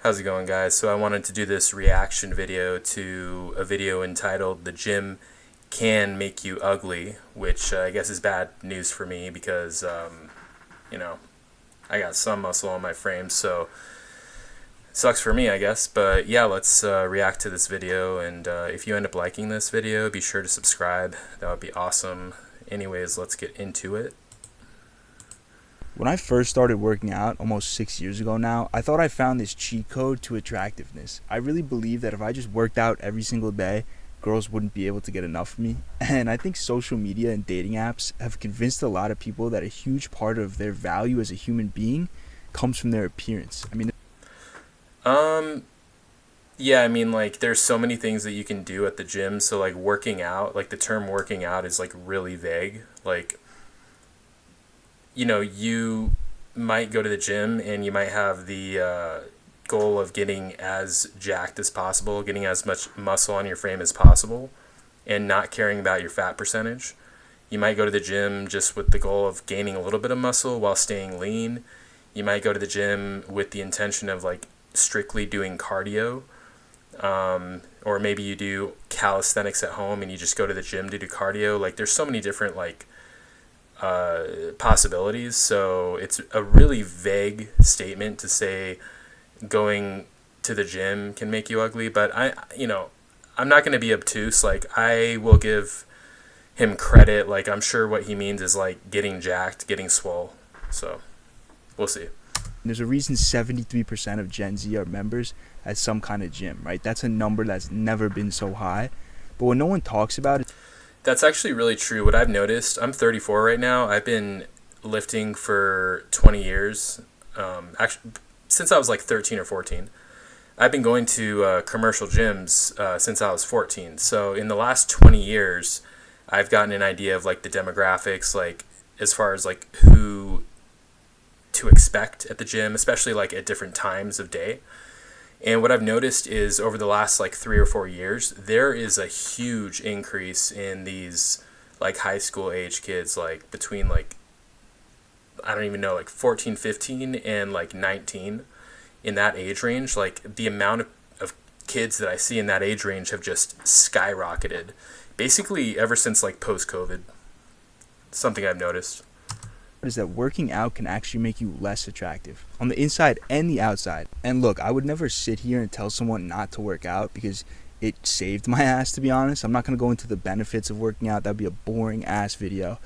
How's it going, guys? So I wanted to do this reaction video to a video entitled "The Gym Can Make You Ugly," which I guess is bad news for me because, you know, I got some muscle on my frame, so it sucks for me, I guess. But yeah, let's react to this video, and if you end up liking this video, be sure to subscribe. That would be awesome. Anyways, let's get into it. When I first started working out almost 6 years ago now, I thought I found this cheat code to attractiveness. I really believed that if I just worked out every single day, girls wouldn't be able to get enough of me. And I think social media and dating apps have convinced a lot of people that a huge part of their value as a human being comes from their appearance. Um, yeah, I mean, like, there's so many things that you can do at the gym. So, like, working out, like, the term working out is, like, really vague. Like, you might go to the gym and you might have the goal of getting as jacked as possible, getting as much muscle on your frame as possible, and not caring about your fat percentage. You might go to the gym just with the goal of gaining a little bit of muscle while staying lean. You might go to the gym with the intention of, like, strictly doing cardio. Or maybe you do calisthenics at home and you just go to the gym to do cardio. Like, there's so many different, like, possibilities. So it's a really vague statement to say going to the gym can make you ugly. But I'm not going to be obtuse. Like, I will give him credit. Like, I'm sure what he means is, like, getting jacked, getting swole. So we'll see. There's a reason 73% of Gen Z are members at some kind of gym, right? That's a number that's never been so high. But when no one talks about it, That's actually really true. What I've noticed, I'm 34 right now. I've been lifting for 20 years. Actually, since I was like 13 or 14. I've been going to commercial gyms since I was 14. So in the last 20 years, I've gotten an idea of, like, the demographics, like, as far as, like, who to expect at the gym, especially, like, at different times of day. And what I've noticed is over the last, like, 3 or 4 years, there is a huge increase in these, like, high school age kids, like, between, like, I don't even know, like 14, 15 and, like, 19, in that age range. Like, the amount of kids that I see in that age range have just skyrocketed, basically ever since, like, post-COVID. Something I've noticed. is that working out can actually make you less attractive on the inside and the outside. And look, I would never sit here and tell someone not to work out because it saved my ass, to be honest. I'm not going to go into the benefits of working out. That'd be a boring ass video.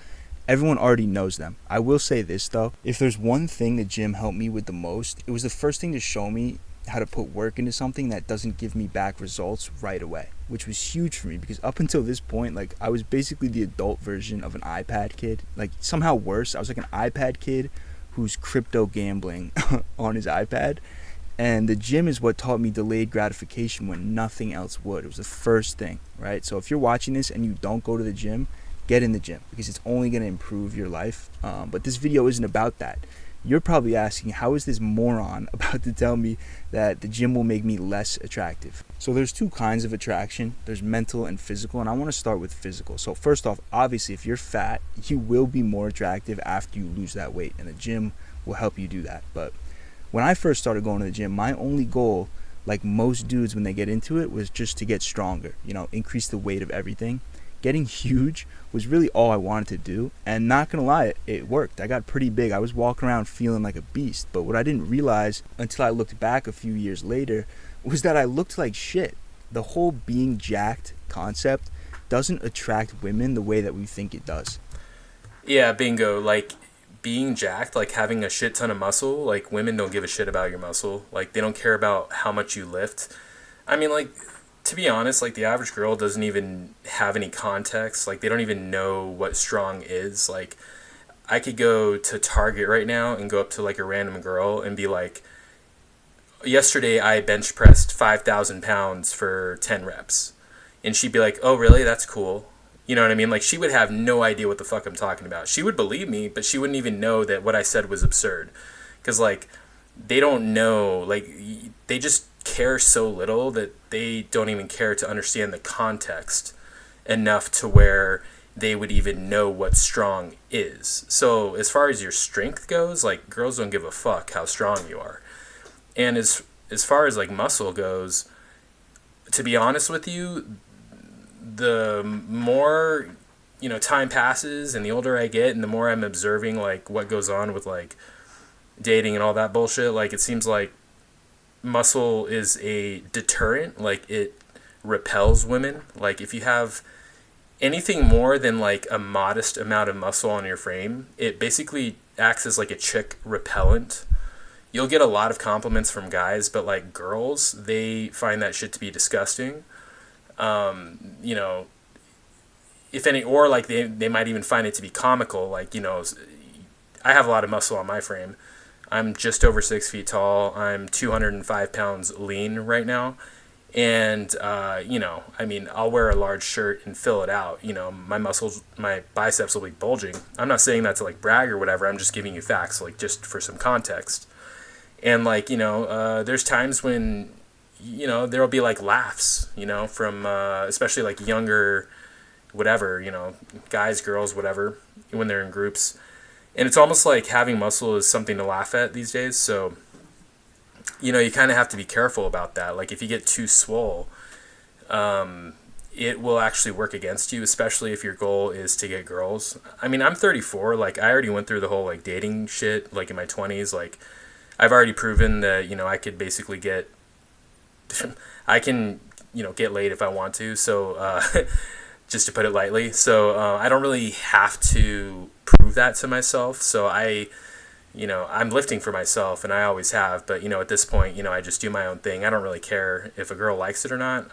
Everyone already knows them. I will say this though, if there's one thing the gym helped me with the most, it was the first thing to show me how to put work into something that doesn't give me back results right away, which was huge for me because up until this point, like, I was basically the adult version of an iPad kid. Like, somehow worse, I was like an iPad kid who's crypto gambling on his iPad. And the gym is what taught me delayed gratification when nothing else would. It was the first thing, right? So if you're watching this and you don't go to the gym, get in the gym because it's only going to improve your life. But this video isn't about that. You're probably asking, how is this moron about to tell me that the gym will make me less attractive? So there's two kinds of attraction. There's mental and physical, and I want to start with physical. So first off, obviously, if you're fat, you will be more attractive after you lose that weight, and the gym will help you do that. But when I first started going to the gym, my only goal, like most dudes when they get into it, was just to get stronger, increase the weight of everything. Getting huge was really all I wanted to do, and not gonna lie, it worked. I got pretty big. I was walking around feeling like a beast, but what I didn't realize until I looked back a few years later was that I looked like shit. The whole being jacked concept doesn't attract women the way that we think it does. Yeah, bingo. Like, being jacked, like, having a shit ton of muscle, like, women don't give a shit about your muscle. Like, they don't care about how much you lift. I mean, like, to be honest, like, the average girl doesn't even have any context. Like, they don't even know what strong is. Like, I could go to Target right now and go up to, like, a random girl and be like, yesterday I bench pressed 5,000 pounds for 10 reps. And she'd be like, oh, really? That's cool. You know what I mean? Like, she would have no idea what the fuck I'm talking about. She would believe me, but she wouldn't even know that what I said was absurd. Because, like, they don't know. Like, they just care so little that they don't even care to understand the context enough to where they would even know what strong is. So as far as your strength goes, like, girls don't give a fuck how strong you are. And as far as like muscle goes, to be honest with you, the more time passes and the older I get and the more I'm observing like what goes on with like dating and all that bullshit, like it seems like muscle is a deterrent. Like it repels women. Like if you have anything more than like a modest amount of muscle on your frame, it basically acts as like a chick repellent. You'll get a lot of compliments from guys, but like girls, they find that shit to be disgusting. You know, if any, or like they might even find it to be comical. Like, I have a lot of muscle on my frame. I'm just over 6 feet tall. I'm 205 pounds lean right now. And, I mean, I'll wear a large shirt and fill it out. My muscles, my biceps will be bulging. I'm not saying that to like brag or whatever. I'm just giving you facts, like just for some context. And like, there's times when, there'll be like laughs, from, especially like younger, whatever, guys, girls, whatever, when they're in groups. And it's almost like having muscle is something to laugh at these days. So, you kind of have to be careful about that. Like if you get too swole, it will actually work against you, especially if your goal is to get girls. I mean, I'm 34. Like I already went through the whole like dating shit, like in my 20s. Like I've already proven that, I could basically get, I can, get laid if I want to. So, just to put it lightly. So, I don't really have to prove that to myself. So I'm lifting for myself and I always have, but at this point, I just do my own thing. I don't really care if a girl likes it or not.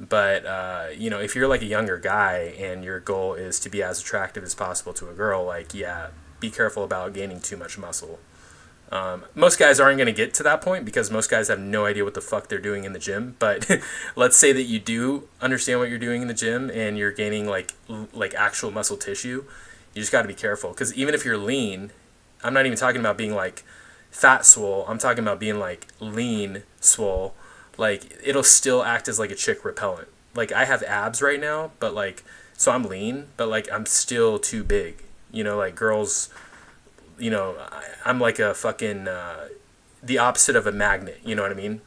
But if you're like a younger guy and your goal is to be as attractive as possible to a girl, like, yeah, be careful about gaining too much muscle. Most guys aren't going to get to that point because most guys have no idea what the fuck they're doing in the gym. But let's say that you do understand what you're doing in the gym and you're gaining like actual muscle tissue. You just got to be careful because even if you're lean, I'm not even talking about being like fat swole. I'm talking about being like lean swole. Like it'll still act as like a chick repellent. Like I have abs right now, but like, so I'm lean, but like I'm still too big. Like girls, I'm like a fucking, the opposite of a magnet. You know what I mean?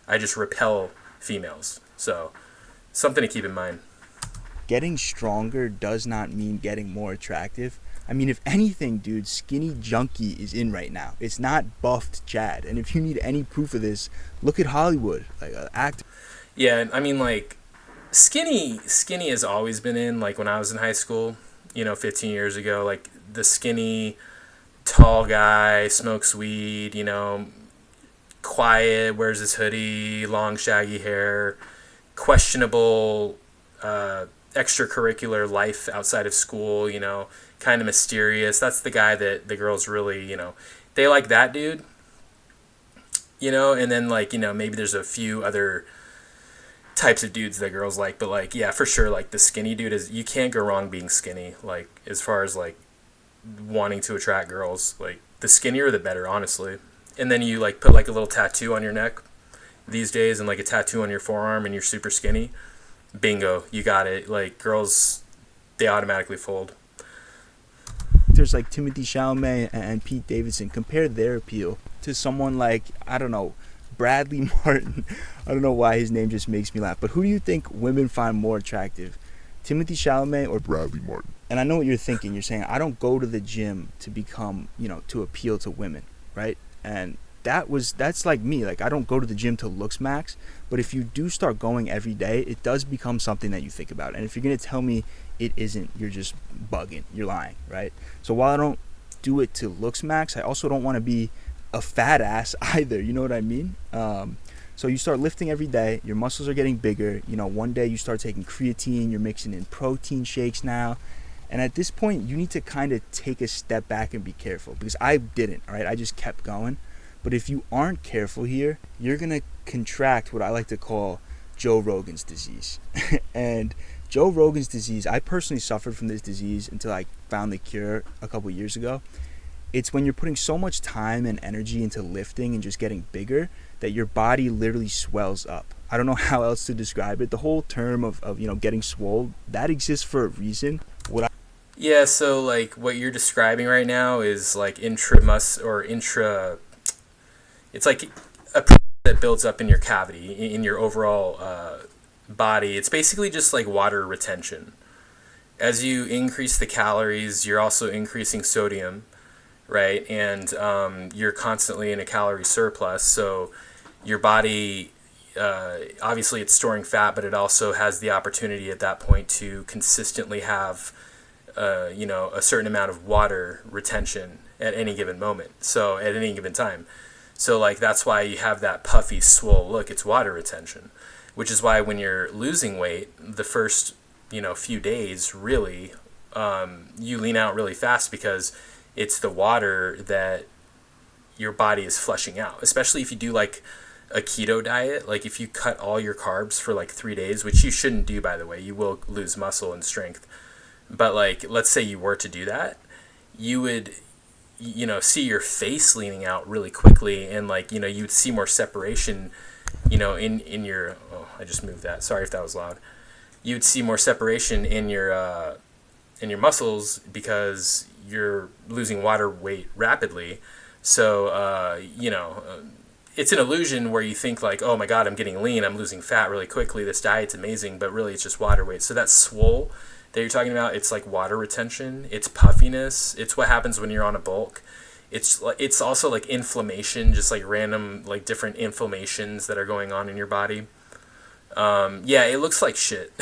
I just repel females. So something to keep in mind. Getting stronger does not mean getting more attractive. I mean, if anything, dude, skinny junkie is in right now. It's not buffed Chad. And if you need any proof of this, look at Hollywood. Like, act. Yeah, I mean, like, skinny has always been in. Like, when I was in high school, 15 years ago, like, the skinny, tall guy, smokes weed, quiet, wears his hoodie, long, shaggy hair, questionable, extracurricular life outside of school, kind of mysterious. That's the guy that the girls really, they like that dude, and then like, maybe there's a few other types of dudes that girls like, but like, yeah, for sure, like the skinny dude you can't go wrong being skinny, like as far as like wanting to attract girls. Like the skinnier the better, honestly. And then you like put like a little tattoo on your neck these days and like a tattoo on your forearm and you're super skinny. Bingo, you got it. Like girls, they automatically fold. There's like Timothée Chalamet and Pete Davidson. Compare their appeal to someone like, I don't know, Bradley Martin. I don't know why his name just makes me laugh. But who do you think women find more attractive? Timothée Chalamet or Bradley Martin? And I know what you're thinking. You're saying, I don't go to the gym to become, to appeal to women, right? And that's like me. Like, I don't go to the gym to looks max. But if you do start going every day, it does become something that you think about. And if you're going to tell me it isn't, you're just bugging. You're lying, right? So while I don't do it to looks max, I also don't want to be a fat ass either. You know what I mean? So you start lifting every day. Your muscles are getting bigger. One day you start taking creatine. You're mixing in protein shakes now. And at this point, you need to kind of take a step back and be careful. Because I didn't, all right? I just kept going. But if you aren't careful here, you're going to contract what I like to call Joe Rogan's disease. And Joe Rogan's disease, I personally suffered from this disease until I found the cure a couple years ago. It's when you're putting so much time and energy into lifting and just getting bigger that your body literally swells up. I don't know how else to describe it. The whole term of getting swole, that exists for a reason. Yeah, so like what you're describing right now is like it's like a protein that builds up in your cavity, in your overall body. It's basically just like water retention. As you increase the calories, you're also increasing sodium, right? And you're constantly in a calorie surplus. So your body, obviously, it's storing fat, but it also has the opportunity at that point to consistently have, a certain amount of water retention at any given moment. So at any given time. So like that's why you have that puffy, swole look. It's water retention, which is why when you're losing weight, the first few days really, you lean out really fast because it's the water that your body is flushing out. Especially if you do like a keto diet, like if you cut all your carbs for like 3 days, which you shouldn't do, by the way, you will lose muscle and strength. But like, let's say you were to do that, you would see your face leaning out really quickly, and like you'd see more separation in your, oh, I just moved that, sorry if that was loud. You'd see more separation in your muscles because you're losing water weight rapidly. So it's an illusion where you think like, oh my god, I'm getting lean, I'm losing fat really quickly, this diet's amazing, but really it's just water weight. So that swole that you're talking about, it's like water retention, it's puffiness, it's what happens when you're on a bulk. It's also like inflammation, just like random like different inflammations that are going on in your body. Yeah, it looks like shit.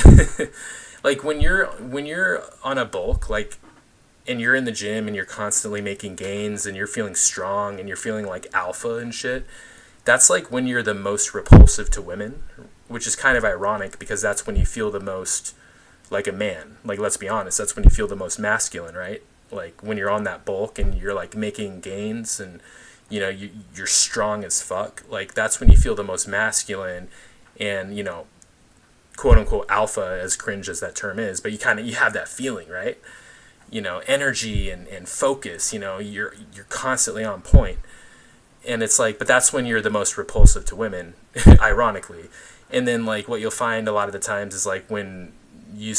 Like when you're on a bulk, like, and you're in the gym and you're constantly making gains and you're feeling strong and you're feeling like alpha and shit, that's like when you're the most repulsive to women, which is kind of ironic because that's when you feel the most like a man. Like, let's be honest, that's when you feel the most masculine, right? Like when you're on that bulk and you're like making gains and you're strong as fuck, like that's when you feel the most masculine and quote unquote alpha, as cringe as that term is, but you have that feeling, right? Energy and focus, you're constantly on point. And it's like, but that's when you're the most repulsive to women, ironically. And then like what you'll find a lot of the times is like when you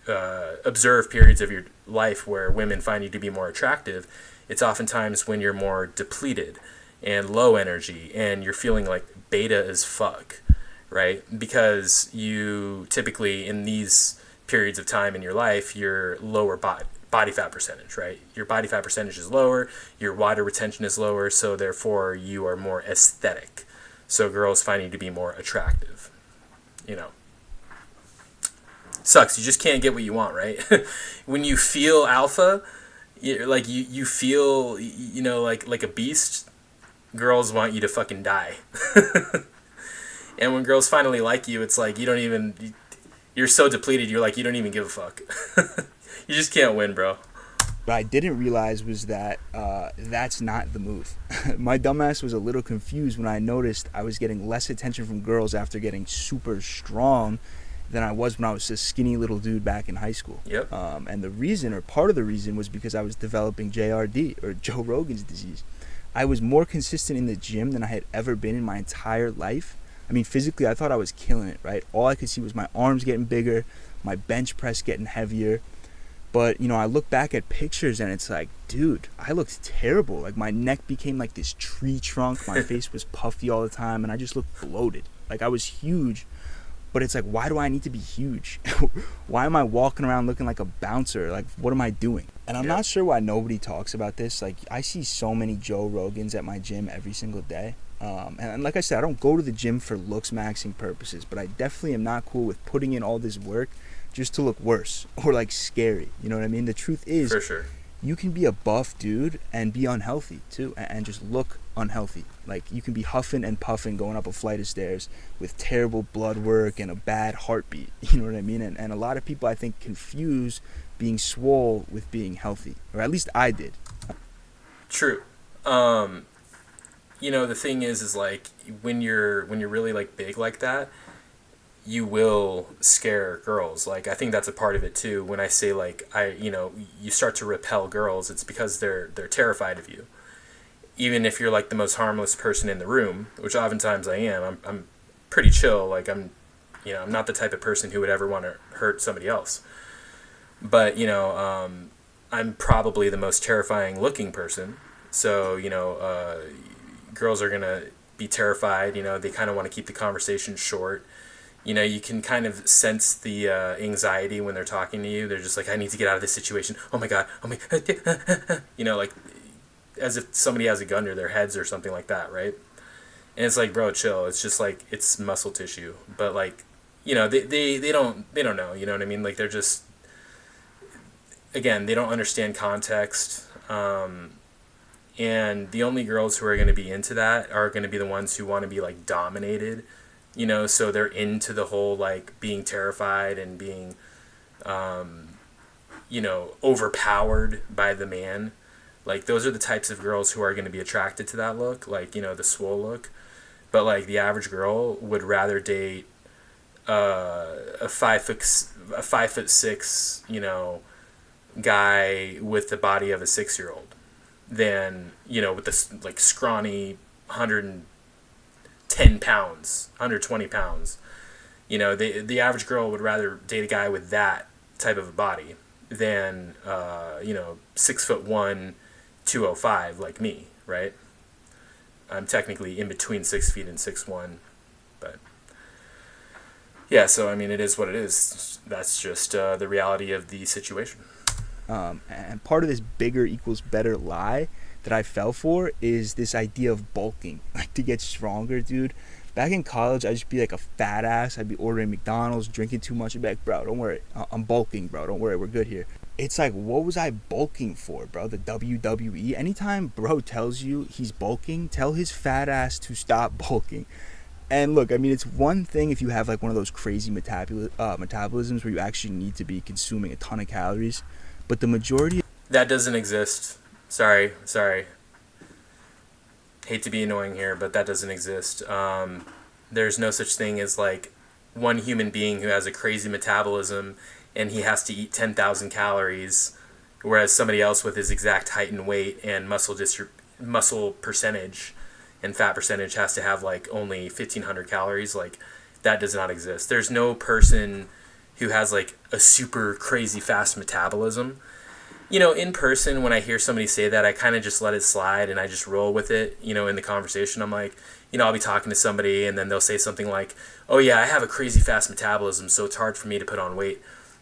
observe periods of your life where women find you to be more attractive, it's oftentimes when you're more depleted and low energy and you're feeling like beta as fuck, right? Because you typically in these periods of time in your life, your lower body fat percentage, right? Your body fat percentage is lower, your water retention is lower, so therefore you are more aesthetic. So girls find you to be more attractive. Sucks. You just can't get what you want, right? When you feel alpha, you feel like a beast. Girls want you to fucking die. And when girls finally like you, it's like you're so depleted. You're like, you don't even give a fuck. You just can't win, bro. What I didn't realize was that that's not the move. My dumbass was a little confused when I noticed I was getting less attention from girls after getting super strong than I was when I was a skinny little dude back in high school. Yep. And the reason, or part of the reason, was because I was developing JRD, or Joe Rogan's disease. I was more consistent in the gym than I had ever been in my entire life. I mean, physically, I thought I was killing it, right? All I could see was my arms getting bigger, my bench press getting heavier. But, I look back at pictures and it's like, dude, I looked terrible. Like, my neck became like this tree trunk. My face was puffy all the time, and I just looked bloated. Like, I was huge. But it's like, why do I need to be huge? Why am I walking around looking like a bouncer? Like, what am I doing? And I'm not sure why nobody talks about this. Like, I see so many Joe Rogans at my gym every single day. And like I said, I don't go to the gym for looks maxing purposes, but I definitely am not cool with putting in all this work just to look worse or like scary. You know what I mean? The truth is, for sure, you can be a buff dude and be unhealthy too, and just look unhealthy. Like, you can be huffing and puffing going up a flight of stairs with terrible blood work and a bad heartbeat. You know what I mean? And a lot of people, I think, confuse being swole with being healthy, or at least I did. True. The thing is like when you're really like big like that, you will scare girls. Like, I think that's a part of it too. When I say like you start to repel girls, it's because they're terrified of you. Even if you're like the most harmless person in the room, which oftentimes I am. I'm pretty chill. Like, I'm not the type of person who would ever want to hurt somebody else. But I'm probably the most terrifying looking person. So girls are gonna be terrified. You know, they kind of want to keep the conversation short. You know, you can kind of sense the anxiety when they're talking to you. They're just like, I need to get out of this situation. Oh my god. Oh my. You know, like as if somebody has a gun to their heads or something like that, right? And it's like, bro, chill. It's just like it's muscle tissue, but like, you know, they don't know. You know what I mean? Like they're just, again, they don't understand context. And the only girls who are going to be into that are going to be the ones who want to be like dominated, you know, so they're into the whole like being terrified and being, you know, overpowered by the man. Like those are the types of girls who are going to be attracted to that look, like, you know, the swole look. But like the average girl would rather date a 5'6", you know, guy with the body of a 6-year-old than, you know, with this like scrawny 110 pounds, 120 pounds. You know, the average girl would rather date a guy with that type of a body than, you know, 6'1", 205 like me, right? I'm technically in between 6 feet and 6'1", but yeah. So I mean, it is what it is. That's just the reality of the situation. And part of this bigger equals better lie that I fell for is this idea of bulking, like to get stronger, dude. Back in college, I'd just be like a fat ass. I'd be ordering McDonald's, drinking too much. I'd be like, bro, don't worry. I'm bulking, bro. Don't worry. We're good here. It's like, what was I bulking for, bro? The WWE? Anytime bro tells you he's bulking, tell his fat ass to stop bulking. And look, I mean, it's one thing if you have like one of those crazy metabolisms where you actually need to be consuming a ton of calories. But the majority... That doesn't exist. Sorry. Hate to be annoying here, but that doesn't exist. There's no such thing as like one human being who has a crazy metabolism and he has to eat 10,000 calories, whereas somebody else with his exact height and weight and muscle percentage and fat percentage has to have like only 1,500 calories. Like that does not exist. There's no person who has like a super crazy fast metabolism. You know, in person, when I hear somebody say that, I kind of just let it slide and I just roll with it, you know, in the conversation. I'm like, you know, I'll be talking to somebody and then they'll say something like, oh yeah, I have a crazy fast metabolism, so it's hard for me to put on weight.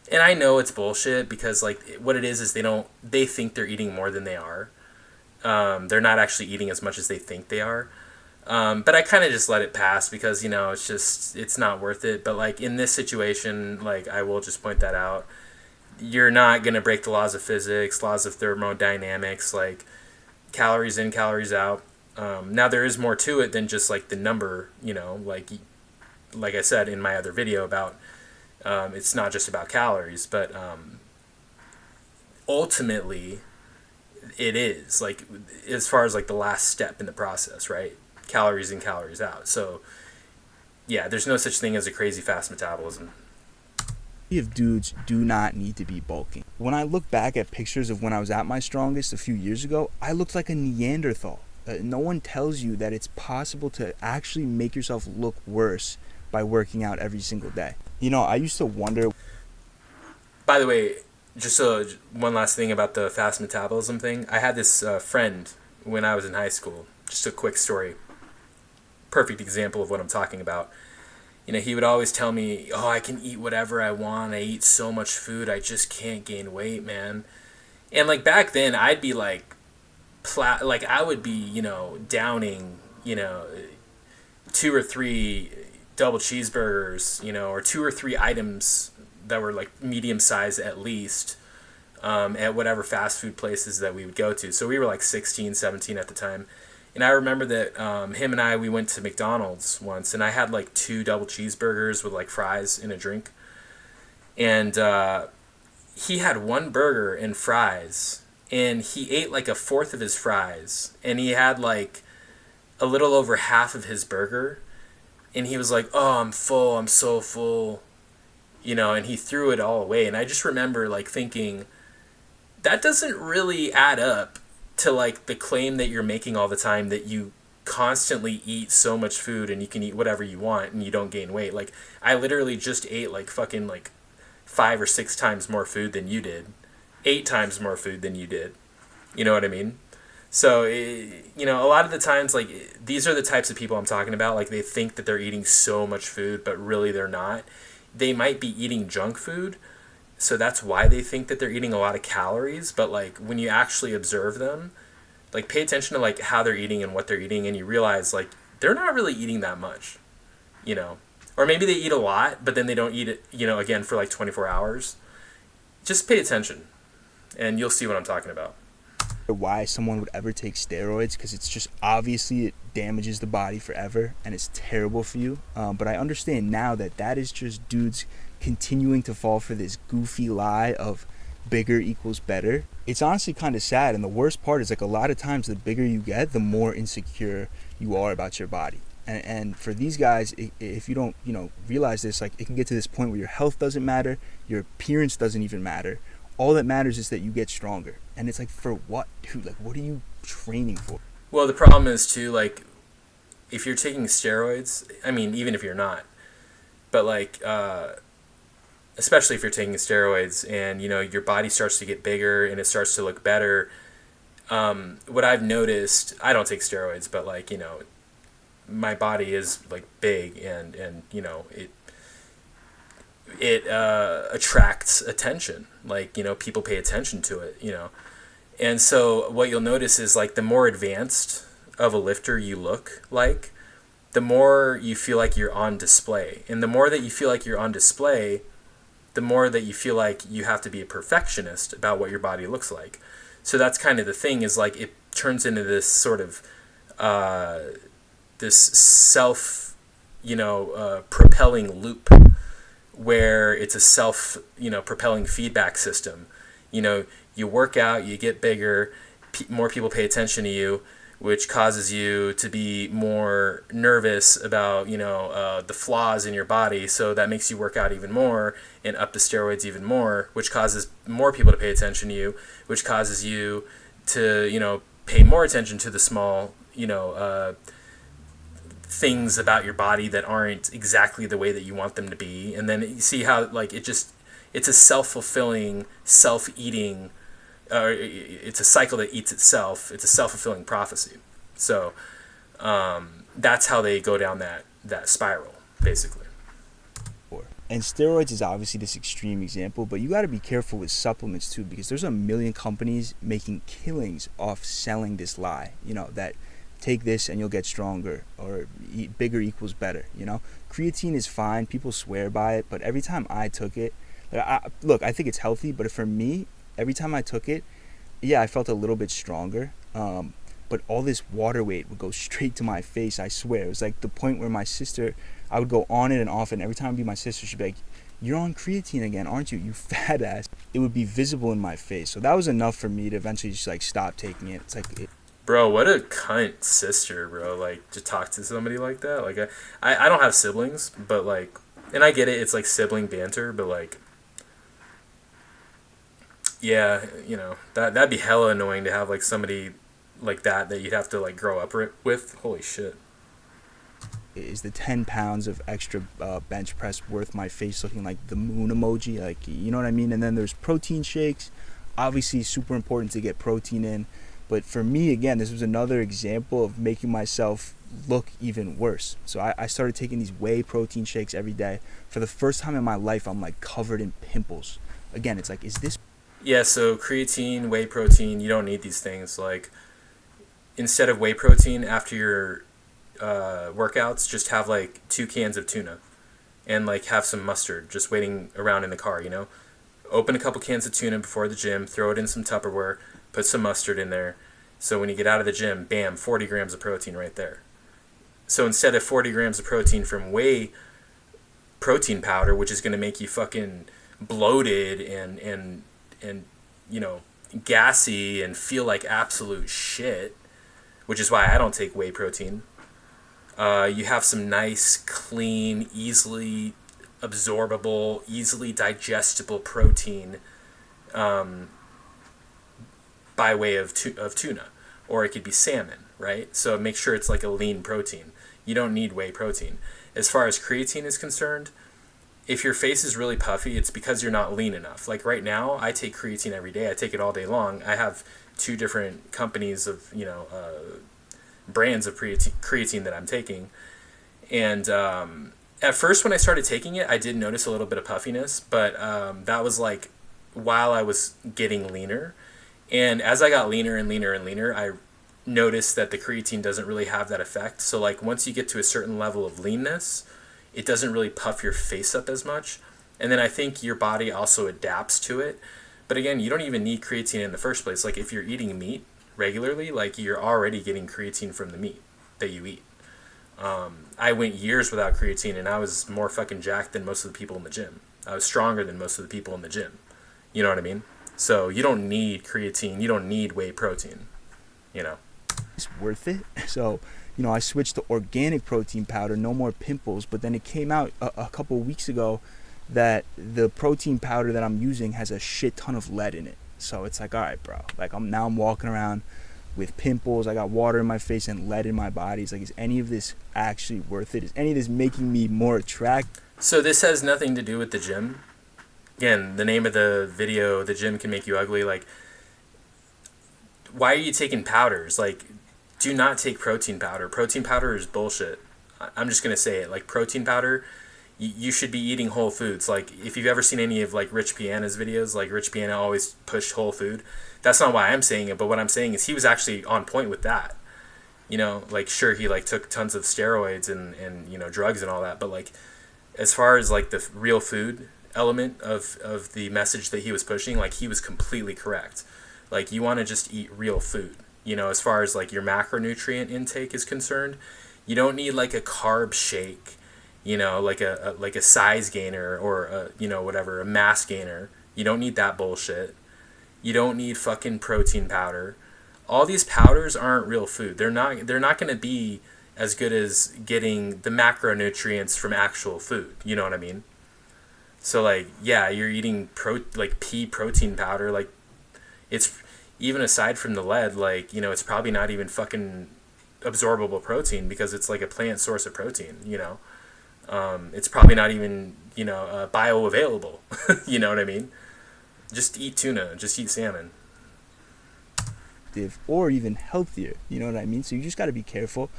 And I know it's bullshit because like what it is they think they're eating more than they are. They're not actually eating as much as they think they are. But I kind of just let it pass because, you know, it's not worth it. But like in this situation, like I will just point that out. You're not going to break the laws of physics, laws of thermodynamics, like calories in, calories out. Now there is more to it than just like the number, you know, like I said in my other video about, it's not just about calories, but ultimately it is like, as far as like the last step in the process, right? Calories in, calories out. So yeah, there's no such thing as a crazy fast metabolism. Of dudes do not need to be bulking. When I look back at pictures of when I was at my strongest a few years ago, I looked like a Neanderthal. No one tells you that it's possible to actually make yourself look worse by working out every single day. You know, I used to wonder... By the way, just one last thing about the fast metabolism thing. I had this friend when I was in high school. Just a quick story. Perfect example of what I'm talking about. You know, he would always tell me, oh, I can eat whatever I want. I eat so much food. I just can't gain weight, man. And, like, back then, I'd be, like, I would be, you know, downing, you know, 2 or 3 double cheeseburgers, you know, or 2 or 3 items that were, like, medium size at least at whatever fast food places that we would go to. So we were, like, 16, 17 at the time. And I remember that him and we went to McDonald's once, and I had like 2 double cheeseburgers with like fries and a drink. And he had 1 burger and fries, and he ate like a fourth of his fries, and he had like a little over half of his burger. And he was like, oh, I'm full, I'm so full, you know, and he threw it all away. And I just remember like thinking, that doesn't really add up to like the claim that you're making all the time that you constantly eat so much food and you can eat whatever you want and you don't gain weight. Like I literally just ate like fucking like 5 or 6 times more food than you did, 8 times more food than you did. You know what I mean? So, a lot of the times, like, these are the types of people I'm talking about. Like, they think that they're eating so much food, but really they're not. They might be eating junk food, so that's why they think that they're eating a lot of calories. But, like, when you actually observe them, like, pay attention to, like, how they're eating and what they're eating, and you realize, like, they're not really eating that much, you know? Or maybe they eat a lot, but then they don't eat it, again, for, like, 24 hours. Just pay attention, and you'll see what I'm talking about. Why someone would ever take steroids, because it's just obviously it damages the body forever and it's terrible for you. But I understand now that that is just dudes continuing to fall for this goofy lie of bigger equals better. It's honestly kind of sad, and the worst part is, like, a lot of times the bigger you get, the more insecure you are about your body. And for these guys, if you don't realize this, like, it can get to this point where your health doesn't matter, your appearance doesn't even matter. All that matters is that you get stronger. And it's like, for what, dude? Like, what are you training for? Well, the problem is, too, like, if you're taking steroids, I mean, even if you're not, but, like, especially if you're taking steroids and, your body starts to get bigger and it starts to look better, what I've noticed, I don't take steroids, but, like, my body is, like, big, and it attracts attention. Like, people pay attention to it, And so what you'll notice is, like, the more advanced of a lifter you look like, the more you feel like you're on display. And the more that you feel like you're on display, the more that you feel like you have to be a perfectionist about what your body looks like. So that's kind of the thing, is, like, it turns into this sort of this self, propelling loop, where it's a self, propelling feedback system. You work out, you get bigger, more people pay attention to you, which causes you to be more nervous about, the flaws in your body. So that makes you work out even more and up the steroids even more, which causes more people to pay attention to you, which causes you to, pay more attention to the small, things about your body that aren't exactly the way that you want them to be. And then you see how, like, it's a self-fulfilling, self-eating, it's a cycle that eats itself. It's a self-fulfilling prophecy. So that's how they go down that spiral, basically. And steroids is obviously this extreme example, but you got to be careful with supplements too, because there's a million companies making killings off selling this lie, that take this and you'll get stronger, or eat bigger equals better. Creatine is fine, people swear by it, but every time I took it, I think it's healthy, but for me, every time I took it, yeah, I felt a little bit stronger, but all this water weight would go straight to my face. I swear, it was like the point where my sister, I would go on it and off it, and every time I'd be my sister, she'd be like, "You're on creatine again, aren't you, you fat ass?" It would be visible in my face. So that was enough for me to eventually just, like, stop taking it. It's like Bro, what a cunt sister, bro. Like, to talk to somebody like that. Like, I don't have siblings, but, like, and I get it, it's, like, sibling banter, but, like, yeah, that'd be hella annoying to have, like, somebody like that you'd have to, like, grow up with. Holy shit. Is the 10 pounds of extra bench press worth my face looking like the moon emoji? Like, you know what I mean? And then there's protein shakes. Obviously, super important to get protein in. But for me, again, this was another example of making myself look even worse. So I started taking these whey protein shakes every day. For the first time in my life, I'm, like, covered in pimples. Again, it's like, is this... Yeah, so creatine, whey protein, you don't need these things. Like, instead of whey protein, after your workouts, just have, like, 2 cans of tuna. And, like, have some mustard just waiting around in the car, Open a couple cans of tuna before the gym, throw it in some Tupperware, put some mustard in there. So when you get out of the gym, bam, 40 grams of protein right there. So instead of 40 grams of protein from whey protein powder, which is going to make you fucking bloated and gassy and feel like absolute shit, which is why I don't take whey protein. You have some nice, clean, easily absorbable, easily digestible protein by way of tuna, or it could be salmon, right? So make sure it's like a lean protein. You don't need whey protein. As far as creatine is concerned, if your face is really puffy, it's because you're not lean enough. Like right now, I take creatine every day. I take it all day long. I have two different companies of brands of creatine that I'm taking, and at first when I started taking it, I did notice a little bit of puffiness, but that was like while I was getting leaner, and as I got leaner and leaner and leaner, I noticed that the creatine doesn't really have that effect. So like once you get to a certain level of leanness, it doesn't really puff your face up as much. And then I think your body also adapts to it. But again, you don't even need creatine in the first place. Like if you're eating meat regularly, like you're already getting creatine from the meat that you eat. I went years without creatine and I was more fucking jacked than most of the people in the gym. I was stronger than most of the people in the gym. You know what I mean? So you don't need creatine. You don't need whey protein. You know? It's worth it. So, I switched to organic protein powder, no more pimples. But then it came out a couple of weeks ago that the protein powder that I'm using has a shit ton of lead in it. So it's like, all right, bro. Like I'm walking around with pimples. I got water in my face and lead in my body. It's like, is any of this actually worth it? Is any of this making me more attractive? So this has nothing to do with the gym. Again, the name of the video, the gym can make you ugly. Like, why are you taking powders? Like, do not take protein powder. Protein powder is bullshit. I'm just going to say it. Like, protein powder, you should be eating whole foods. Like, if you've ever seen any of, like, Rich Piana's videos, like, Rich Piana always pushed whole food. That's not why I'm saying it, but what I'm saying is he was actually on point with that. Like, sure, he, like, took tons of steroids and drugs and all that, but, like, as far as, like, the real food element of the message that he was pushing, like, he was completely correct. Like, you want to just eat real food. As far as, like, your macronutrient intake is concerned, you don't need, like, a carb shake, like a size gainer or, whatever, a mass gainer. You don't need that bullshit. You don't need fucking protein powder. All these powders aren't real food. They're not going to be as good as getting the macronutrients from actual food. You know what I mean? So, like, yeah, you're eating pea protein powder. Like, it's, even aside from the lead, like, it's probably not even fucking absorbable protein because it's like a plant source of protein, It's probably not even, bioavailable. You know what I mean? Just eat tuna. Just eat salmon. Or even healthier, you know what I mean? So you just got to be careful.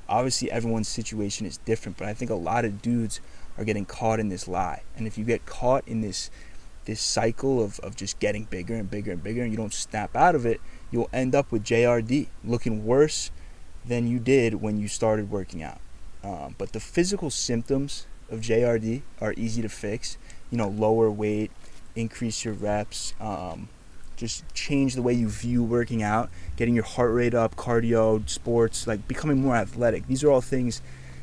Obviously, everyone's situation is different, but I think a lot of dudes are getting caught in this lie. And if you get caught in this cycle of just getting bigger and bigger and bigger and you don't snap out of it, you'll end up with JRD, looking worse than you did when you started working out. But the physical symptoms of JRD are easy to fix. Lower weight, increase your reps, just change the way you view working out, getting your heart rate up, cardio, sports, like becoming more athletic. These are all things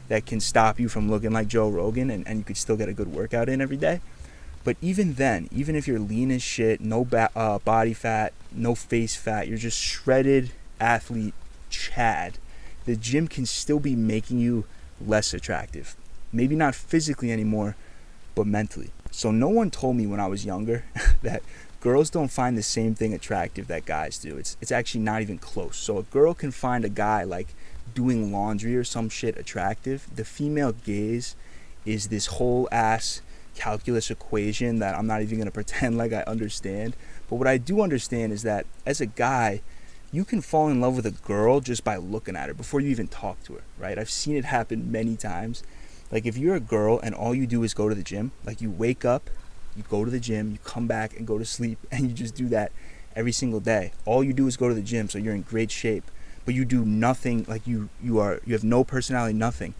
that can stop you from looking like Joe Rogan, and you could still get a good workout in every day. But even then, even if you're lean as shit, no body fat, no face fat, you're just shredded athlete Chad, the gym can still be making you less attractive. Maybe not physically anymore, but mentally. So no one told me when I was younger that girls don't find the same thing attractive that guys do. It's actually not even close. So a girl can find a guy like doing laundry or some shit attractive. The female gaze is this whole ass calculus equation that I'm not even going to pretend like I understand. But what I do understand is that as a guy, you can fall in love with a girl just by looking at her before you even talk to her, right? I've seen it happen many times. Like if you're a girl and all you do is go to the gym, like you wake up, you go to the gym, you come back and go to sleep, and you just do that every single day. All you do is go to the gym, so you're in great shape, but you do nothing, like you have no personality, nothing.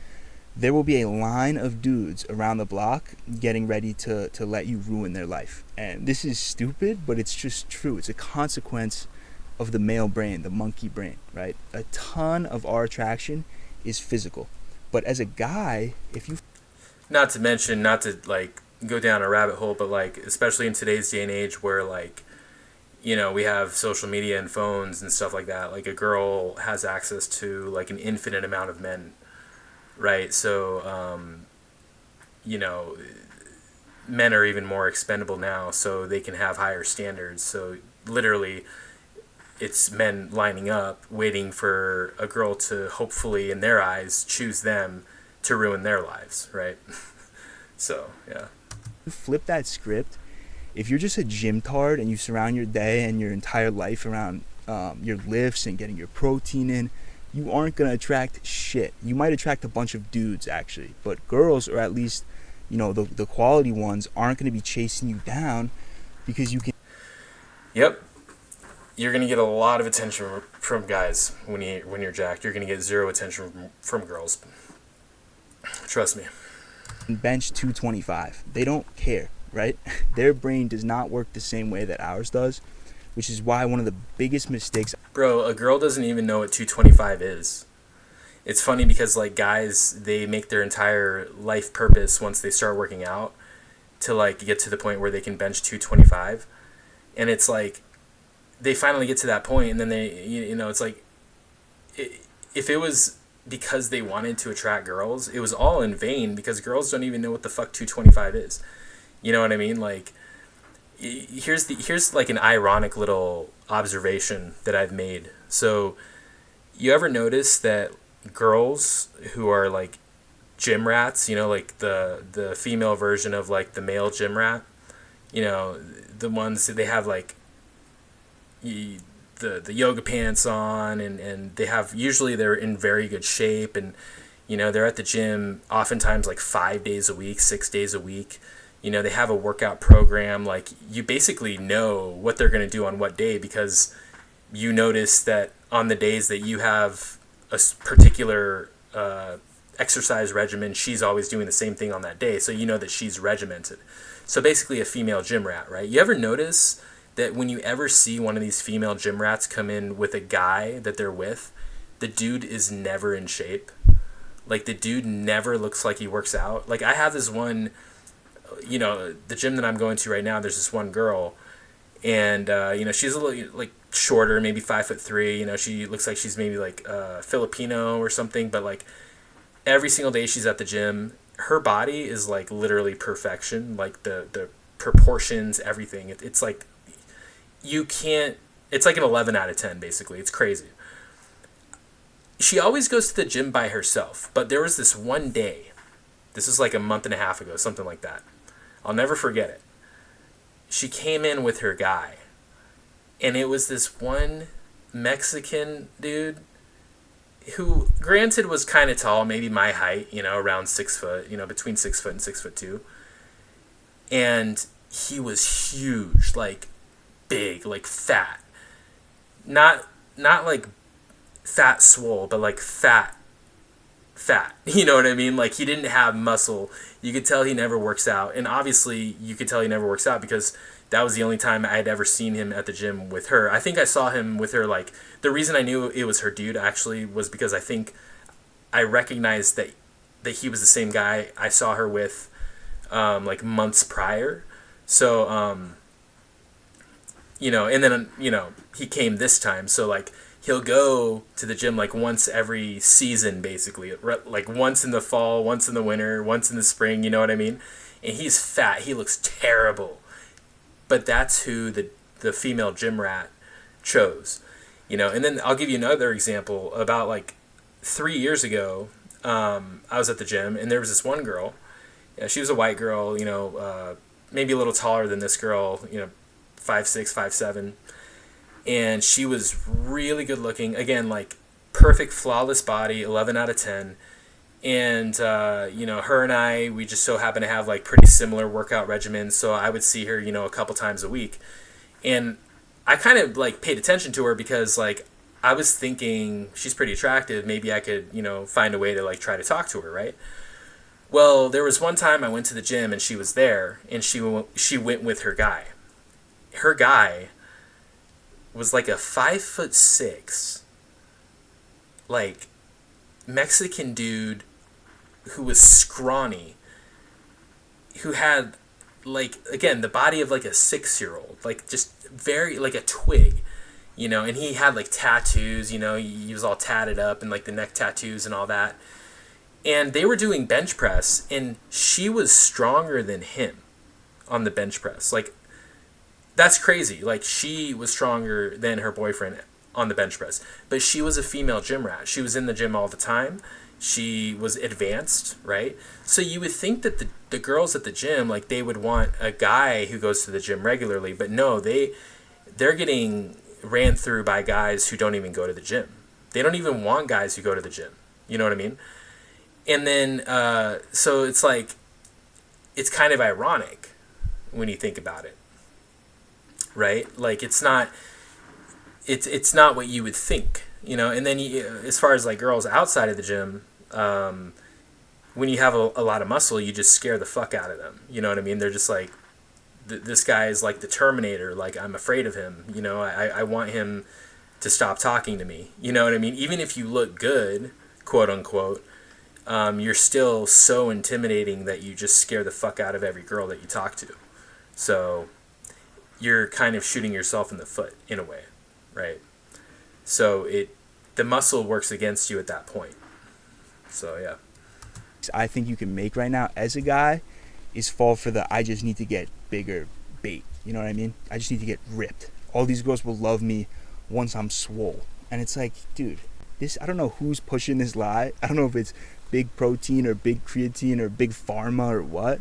There will be a line of dudes around the block getting ready to let you ruin their life. And this is stupid, but it's just true. It's a consequence of the male brain, the monkey brain, right? A ton of our attraction is physical. But as a guy, if you... Not to mention, not to, like, go down a rabbit hole, but, like, especially in today's day and age where, like, we have social media and phones and stuff like that. Like, a girl has access to, like, an infinite amount of men, right? So, men are even more expendable now, so they can have higher standards. So, literally, it's men lining up, waiting for a girl to hopefully, in their eyes, choose them to ruin their lives, right? So, yeah. Flip that script. If you're just a gym tard and you surround your day and your entire life around your lifts and getting your protein in, you aren't going to attract shit. You might attract a bunch of dudes, actually. But girls, or at least, the quality ones, aren't going to be chasing you down because you can. Yep. You're going to get a lot of attention from guys when you're jacked. You're going to get zero attention from girls. Trust me. Bench 225. They don't care, right? Their brain does not work the same way that ours does, which is why one of the biggest mistakes. Bro, a girl doesn't even know what 225 is. It's funny because, like, guys, they make their entire life purpose once they start working out to, like, get to the point where they can bench 225. And it's like, they finally get to that point, and then they, it's like, if it was because they wanted to attract girls, it was all in vain, because girls don't even know what the fuck 225 is. You know what I mean? Like, here's like an ironic little observation that I've made. So, you ever notice that girls who are like gym rats, like the female version of like the male gym rat, the ones that they have like the yoga pants on, and they have, usually they're in very good shape, and they're at the gym oftentimes like 5 days a week, 6 days a week. They have a workout program. Like, you basically know what they're going to do on what day, because you notice that on the days that you have a particular exercise regimen, she's always doing the same thing on that day, so you know that she's regimented. So basically a female gym rat, right? You ever notice that when you ever see one of these female gym rats come in with a guy that they're with, the dude is never in shape? Like, the dude never looks like he works out. Like, I have this one, the gym that I'm going to right now, there's this one girl, and she's a little like shorter, maybe 5'3". She looks like she's maybe like Filipino or something, but like every single day she's at the gym, her body is like literally perfection. Like the proportions, everything. It's like, you can't. It's like an 11 out of 10, basically. It's crazy. She always goes to the gym by herself, but there was this one day. This is like a month and a half ago, something like that. I'll never forget it. She came in with her guy, and it was this one Mexican dude who, granted, was kind of tall, maybe my height, around 6 foot, between 6 foot and 6'2". And he was huge, like big, like fat. Not like fat swole, but like fat. You know what I mean? Like, he didn't have muscle. You could tell he never works out. And obviously, you could tell he never works out because that was the only time I had ever seen him at the gym with her. I think I saw him with her, like, the reason I knew it was her dude, actually, was because I think I recognized that he was the same guy I saw her with, like, months prior. So, and then, he came this time. So, like, he'll go to the gym like once every season, basically, like once in the fall, once in the winter, once in the spring, you know what I mean? And he's fat. He looks terrible. But that's who the female gym rat chose, And then I'll give you another example. About like 3 years ago, I was at the gym, and there was this one girl. She was a white girl, maybe a little taller than this girl, 5'6", 5'7". And she was really good looking. Again, like perfect, flawless body, 11 out of 10. And, her and I, we just so happen to have like pretty similar workout regimens. So I would see her, a couple times a week. And I kind of like paid attention to her because like I was thinking she's pretty attractive. Maybe I could, find a way to like try to talk to her, right? Well, there was one time I went to the gym and she was there, and she went with her guy. Her guy was like a 5'6", like Mexican dude who was scrawny, who had like, again, the body of like a 6-year-old, like just very like a twig, and he had like tattoos, he was all tatted up and like the neck tattoos and all that. And they were doing bench press, and she was stronger than him on the bench press. Like, that's crazy. Like, she was stronger than her boyfriend on the bench press. But she was a female gym rat. She was in the gym all the time. She was advanced, right? So you would think that the girls at the gym, like, they would want a guy who goes to the gym regularly. But no, they're getting ran through by guys who don't even go to the gym. They don't even want guys who go to the gym. You know what I mean? And then, so it's like, it's kind of ironic when you think about it, right? Like, it's not what you would think, you know? And then as far as like girls outside of the gym, when you have a lot of muscle, you just scare the fuck out of them. You know what I mean? They're just like, this guy is like the Terminator. Like, I'm afraid of him. You know, I want him to stop talking to me. You know what I mean? Even if you look good, quote unquote, you're still so intimidating that you just scare the fuck out of every girl that you talk to. So you're kind of shooting yourself in the foot in a way, right? So the muscle works against you at that point. So yeah. I think you can make right now as a guy is fall for the I just need to get bigger bait. You know what I mean? I just need to get ripped. All these girls will love me once I'm swole. And it's like, dude, I don't know who's pushing this lie. I don't know if it's big protein or big creatine or big pharma or what.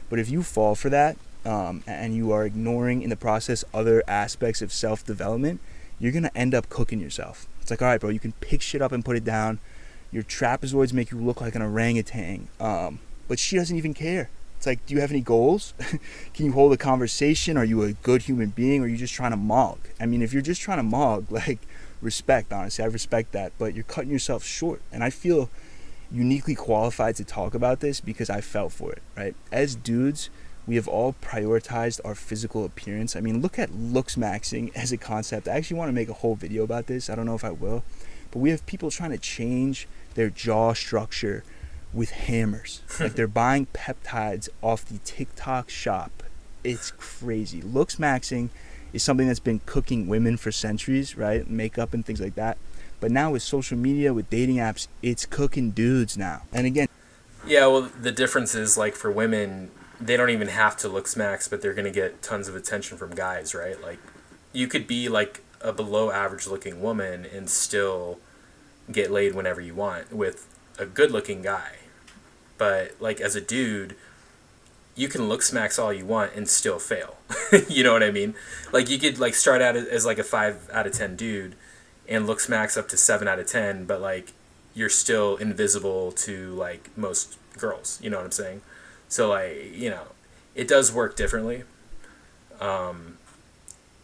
But if you fall for that, and you are ignoring in the process other aspects of self-development, you're going to end up cooking yourself. It's like, all right, bro, you can pick shit up and put it down. Your trapezoids make you look like an orangutan. But she doesn't even care. It's like, do you have any goals? Can you hold a conversation? Are you a good human being? Or are you just trying to mog? I mean, if you're just trying to mog, like, respect, honestly. I respect that. But you're cutting yourself short. And I feel uniquely qualified to talk about this because I fell for it, right? As dudes, we have all prioritized our physical appearance. I mean, look at looks maxing as a concept. I actually want to make a whole video about this. I don't know if I will. But we have people trying to change their jaw structure with hammers. Like, they're buying peptides off the TikTok shop. It's crazy. Looks maxing is something that's been cooking women for centuries, right? Makeup and things like that. But now with social media, with dating apps, it's cooking dudes now. And again, yeah, well, the difference is, like, for women, they don't even have to look max, but they're going to get tons of attention from guys, right? Like, you could be like a below average looking woman and still get laid whenever you want with a good looking guy. But like, as a dude, you can look smacks all you want and still fail. You know what I mean? Like, you could like start out as like a 5 out of 10 dude and look smacks up to 7 out of 10, but like, you're still invisible to like most girls. You know what I'm saying? So like, you know, it does work differently.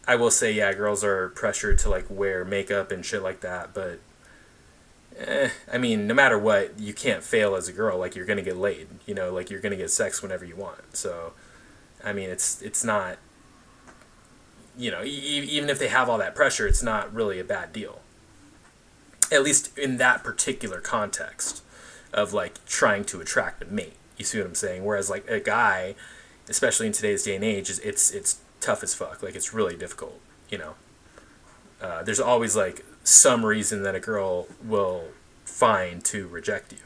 I will say, yeah, girls are pressured to like wear makeup and shit like that, but I mean, no matter what, you can't fail as a girl. Like, you're gonna get laid, you know, like, you're gonna get sex whenever you want. So, I mean, it's not, you know, even if they have all that pressure, it's not really a bad deal. At least in that particular context of like trying to attract a mate. You see what I'm saying? Whereas like a guy, especially in today's day and age, it's tough as fuck. Like, it's really difficult, you know. There's always like some reason that a girl will find to reject you.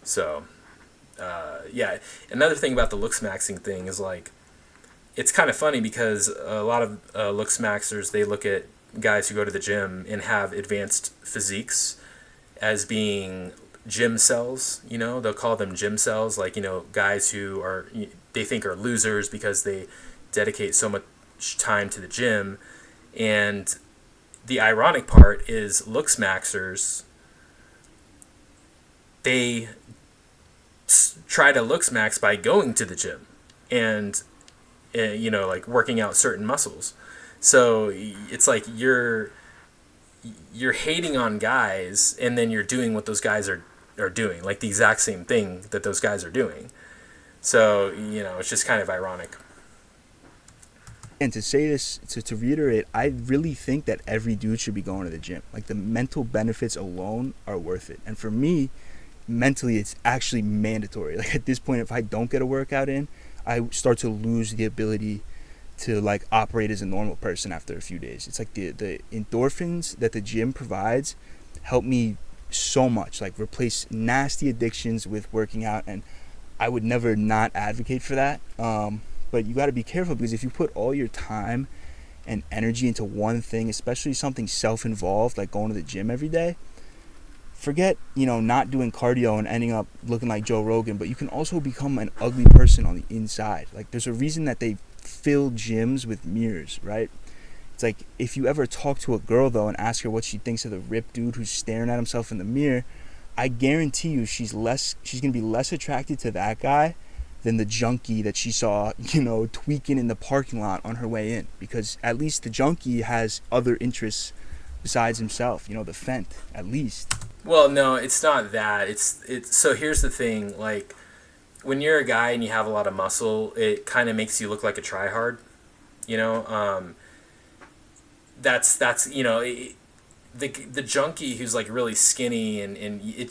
So, yeah. Another thing about the looks maxing thing is like, it's kind of funny because a lot of looks maxers, they look at guys who go to the gym and have advanced physiques as being gym cells. You know, they'll call them gym cells. Like, you know, guys who are, they think are losers because they dedicate so much time to the gym. And the ironic part is looks maxers, they try to looks max by going to the gym and, you know, like working out certain muscles. So it's like you're hating on guys and then you're doing what those guys are doing, like the exact same thing that those guys are doing. So, you know, it's just kind of ironic. And to say this, to reiterate, I really think that every dude should be going to the gym. Like, the mental benefits alone are worth it. And for me, mentally, it's actually mandatory. Like, at this point, if I don't get a workout in, I start to lose the ability to like operate as a normal person after a few days. It's like the endorphins that the gym provides help me so much, like replace nasty addictions with working out, and I would never not advocate for that. But you got to be careful, because if you put all your time and energy into one thing, especially something self-involved like going to the gym every day, forget, you know, not doing cardio and ending up looking like Joe Rogan, but you can also become an ugly person on the inside. Like, there's a reason that they fill gyms with mirrors, right? It's like if you ever talk to a girl though and ask her what she thinks of the ripped dude who's staring at himself in the mirror, I guarantee you she's gonna be less attracted to that guy than the junkie that she saw, tweaking in the parking lot on her way in. Because at least the junkie has other interests besides himself, the Fent, at least. Well, no, it's not that. It's so here's the thing, like when you're a guy and you have a lot of muscle, it kind of makes you look like a tryhard, you know. That's the junkie who's like really skinny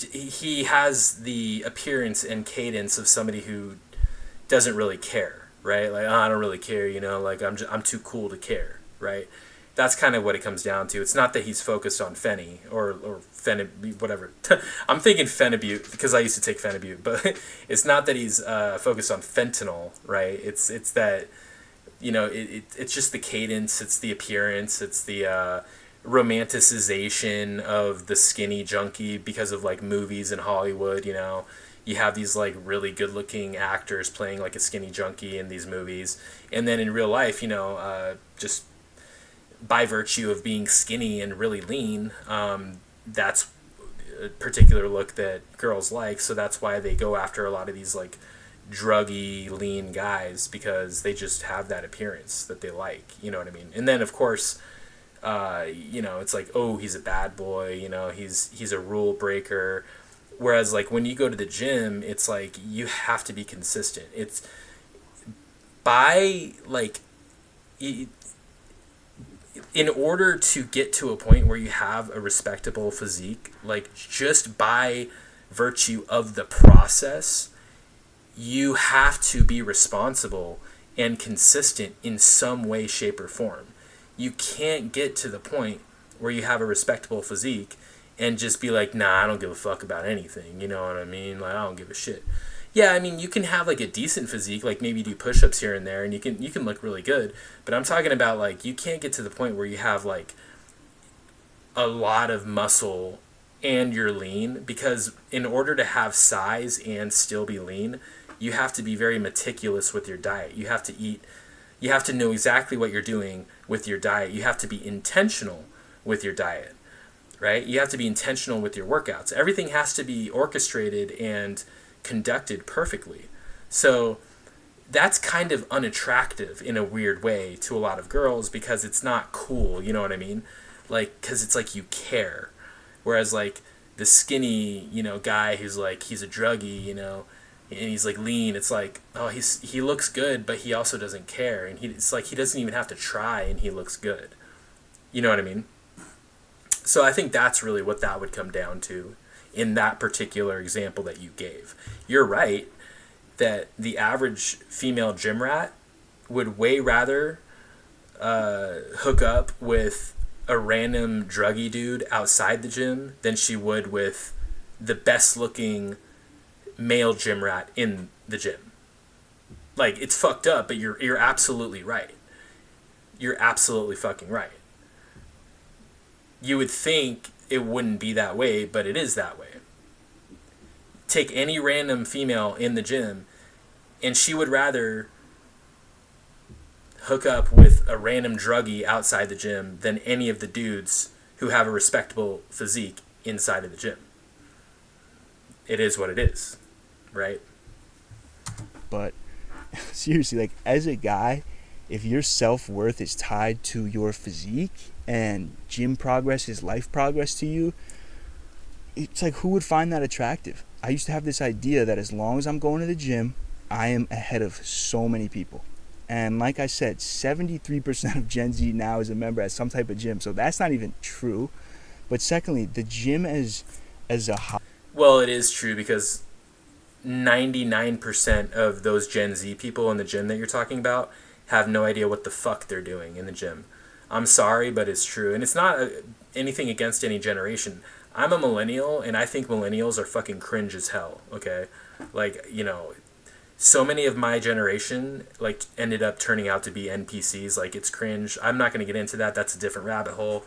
he has the appearance and cadence of somebody who doesn't really care, right? Like, oh, I don't really care, like I'm too cool to care, right? That's kind of what it comes down to. It's not that he's focused on Fenny or whatever. I'm thinking Phenibut because I used to take Phenibut, but it's not that he's focused on fentanyl, right? It's that, it's just the cadence, it's the appearance, it's the romanticization of the skinny junkie because of like movies in Hollywood. You have these like really good looking actors playing like a skinny junkie in these movies, and then in real life, just by virtue of being skinny and really lean, that's a particular look that girls like. So that's why they go after a lot of these like druggy, lean guys, because they just have that appearance that they like. You know what I mean? And then of course, it's like, oh, he's a bad boy. He's a rule breaker. Whereas like when you go to the gym, it's like you have to be consistent. It's by like. In order to get to a point where you have a respectable physique, like just by virtue of the process, you have to be responsible and consistent in some way, shape, or form. You can't get to the point where you have a respectable physique and just be like, nah, I don't give a fuck about anything. You know what I mean? Like, I don't give a shit. Yeah, I mean, you can have like a decent physique, like maybe do push-ups here and there, and you can look really good. But I'm talking about like you can't get to the point where you have like a lot of muscle and you're lean, because in order to have size and still be lean, you have to be very meticulous with your diet. You have to eat. You have to know exactly what you're doing with your diet. You have to be intentional with your diet, right? You have to be intentional with your workouts. Everything has to be orchestrated and conducted perfectly. So that's kind of unattractive in a weird way to a lot of girls, because it's not cool, you know what I mean? Like, because it's like you care. Whereas like the skinny, guy who's like, he's a druggie, and he's like lean, it's like, oh, he looks good, but he also doesn't care, and it's like he doesn't even have to try and he looks good. You know what I mean? So I think that's really what that would come down to in that particular example that you gave. You're right that the average female gym rat would way rather hook up with a random druggy dude outside the gym than she would with the best looking male gym rat in the gym. Like, it's fucked up, but you're absolutely right. You're absolutely fucking right. You would think it wouldn't be that way, but it is that way. Take any random female in the gym, and she would rather hook up with a random druggie outside the gym than any of the dudes who have a respectable physique inside of the gym. It is what it is, right? But seriously, like, as a guy, if your self-worth is tied to your physique and gym progress is life progress to you, it's like, who would find that attractive? I used to have this idea that as long as I'm going to the gym, I am ahead of so many people. And like I said, 73% of Gen Z now is a member at some type of gym. So that's not even true. But secondly, the gym as a well, it is true, because 99% of those Gen Z people in the gym that you're talking about have no idea what the fuck they're doing in the gym. I'm sorry, but it's true. And it's not anything against any generation. I'm a millennial, and I think millennials are fucking cringe as hell, okay? Like, so many of my generation, like, ended up turning out to be NPCs. Like, it's cringe. I'm not going to get into that. That's a different rabbit hole.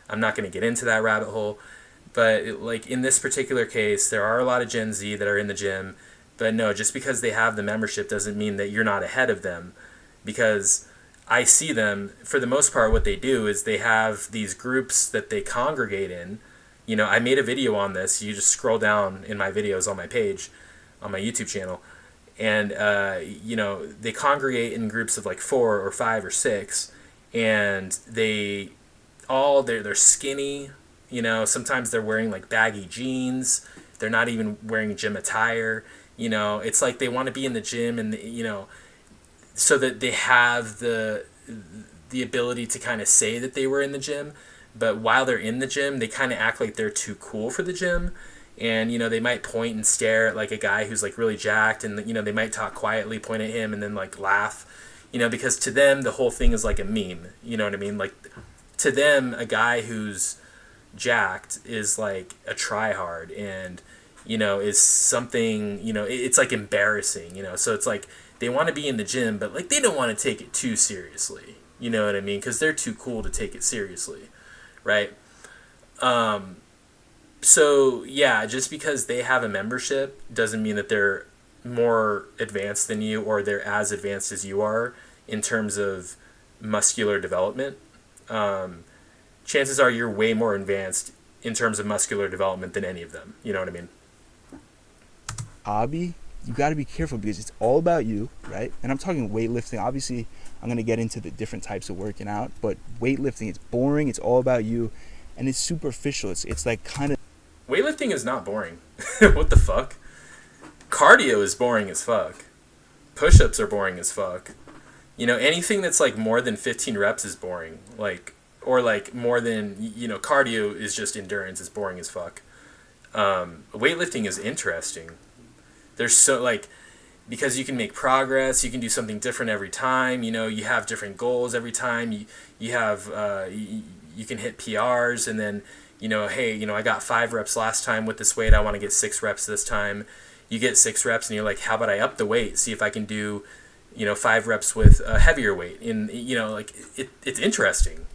I'm not going to get into that rabbit hole. But, in this particular case, there are a lot of Gen Z that are in the gym. But no, just because they have the membership doesn't mean that you're not ahead of them. Because I see them, for the most part, what they do is they have these groups that they congregate in. I made a video on this. You just scroll down in my videos on my page, on my YouTube channel, and they congregate in groups of like 4 or 5 or 6, and they're skinny. Sometimes they're wearing like baggy jeans. They're not even wearing gym attire. It's like they want to be in the gym, and so that they have the ability to kind of say that they were in the gym, but while they're in the gym, they kind of act like they're too cool for the gym. And they might point and stare at like a guy who's like really jacked, and they might talk quietly, point at him, and then like laugh, because to them the whole thing is like a meme. You know what I mean? Like, to them, a guy who's jacked is like a tryhard, and is something, it's like embarrassing. So it's like they want to be in the gym, but like they don't want to take it too seriously. You know what I mean? Because they're too cool to take it seriously, right? So yeah, just because they have a membership doesn't mean that they're more advanced than you, or they're as advanced as you are in terms of muscular development. Chances are you're way more advanced in terms of muscular development than any of them. You know what I mean? Hobby, you got to be careful because it's all about you, right? And I'm talking weightlifting. Obviously, I'm going to get into the different types of working out, but weightlifting, it's boring. It's all about you, and it's superficial. It's like kind of... Weightlifting is not boring. What the fuck? Cardio is boring as fuck. Push-ups are boring as fuck. Anything that's like more than 15 reps is boring. Or like more than, cardio is just endurance. It's boring as fuck. Weightlifting is interesting. There's because you can make progress, you can do something different every time. You have different goals every time. You have you can hit PRs, and then hey, I got 5 reps last time with this weight. I want to get 6 reps this time. You get 6 reps, and you're like, how about I up the weight? See if I can do 5 reps with a heavier weight. And it's interesting.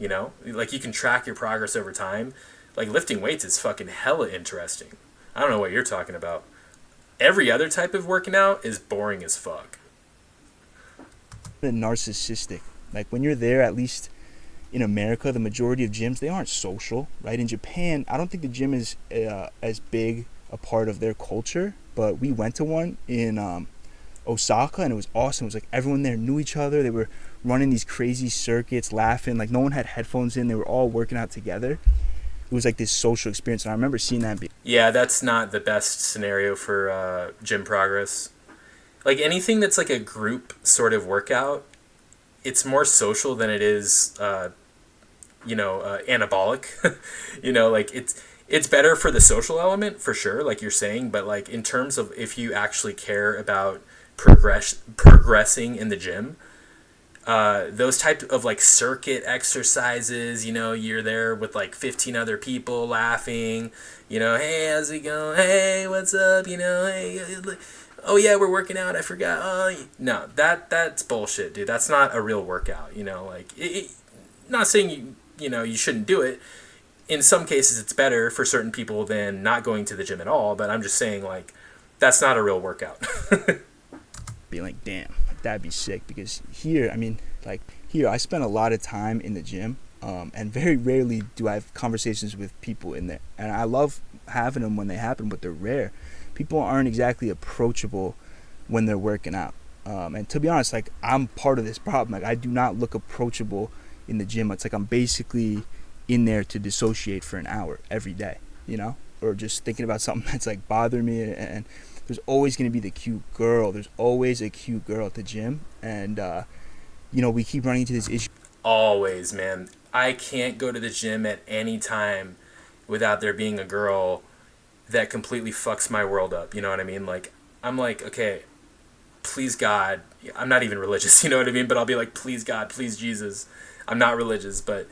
Like, you can track your progress over time. Like, lifting weights is fucking hella interesting. I don't know what you're talking about. Every other type of working out is boring as fuck. Narcissistic. Like, when you're there, at least in America, the majority of gyms, they aren't social, right? In Japan, I don't think the gym is as big a part of their culture, but we went to one in Osaka, and it was awesome. It was like everyone there knew each other. They were running these crazy circuits, laughing. Like, no one had headphones in. They were all working out together. It was like this social experience, and I remember seeing that. Yeah, that's not the best scenario for gym progress. Like, anything that's like a group sort of workout, it's more social than it is, anabolic. Like, it's better for the social element, for sure, like you're saying, but like in terms of if you actually care about progressing in the gym, those type of like circuit exercises, you're there with like 15 other people laughing, hey, how's it going? Hey, what's up? Hey, oh yeah, we're working out. I forgot. Oh, no, that's bullshit, dude. That's not a real workout. Not saying you shouldn't do it. In some cases, it's better for certain people than not going to the gym at all. But I'm just saying, like, that's not a real workout. Be like, damn, that'd be sick. Because here, I spend a lot of time in the gym, and very rarely do I have conversations with people in there. And I love having them when they happen, but they're rare. People aren't exactly approachable when they're working out. And to be honest, like, I'm part of this problem. Like, I do not look approachable in the gym. It's like I'm basically in there to dissociate for an hour every day, or just thinking about something that's like bothering me. And there's always going to be the cute girl. There's always a cute girl at the gym. And, we keep running into this issue. Always, man. I can't go to the gym at any time without there being a girl that completely fucks my world up. You know what I mean? Like, I'm like, okay, please God. I'm not even religious, you know what I mean? But I'll be like, please God, please Jesus. I'm not religious, but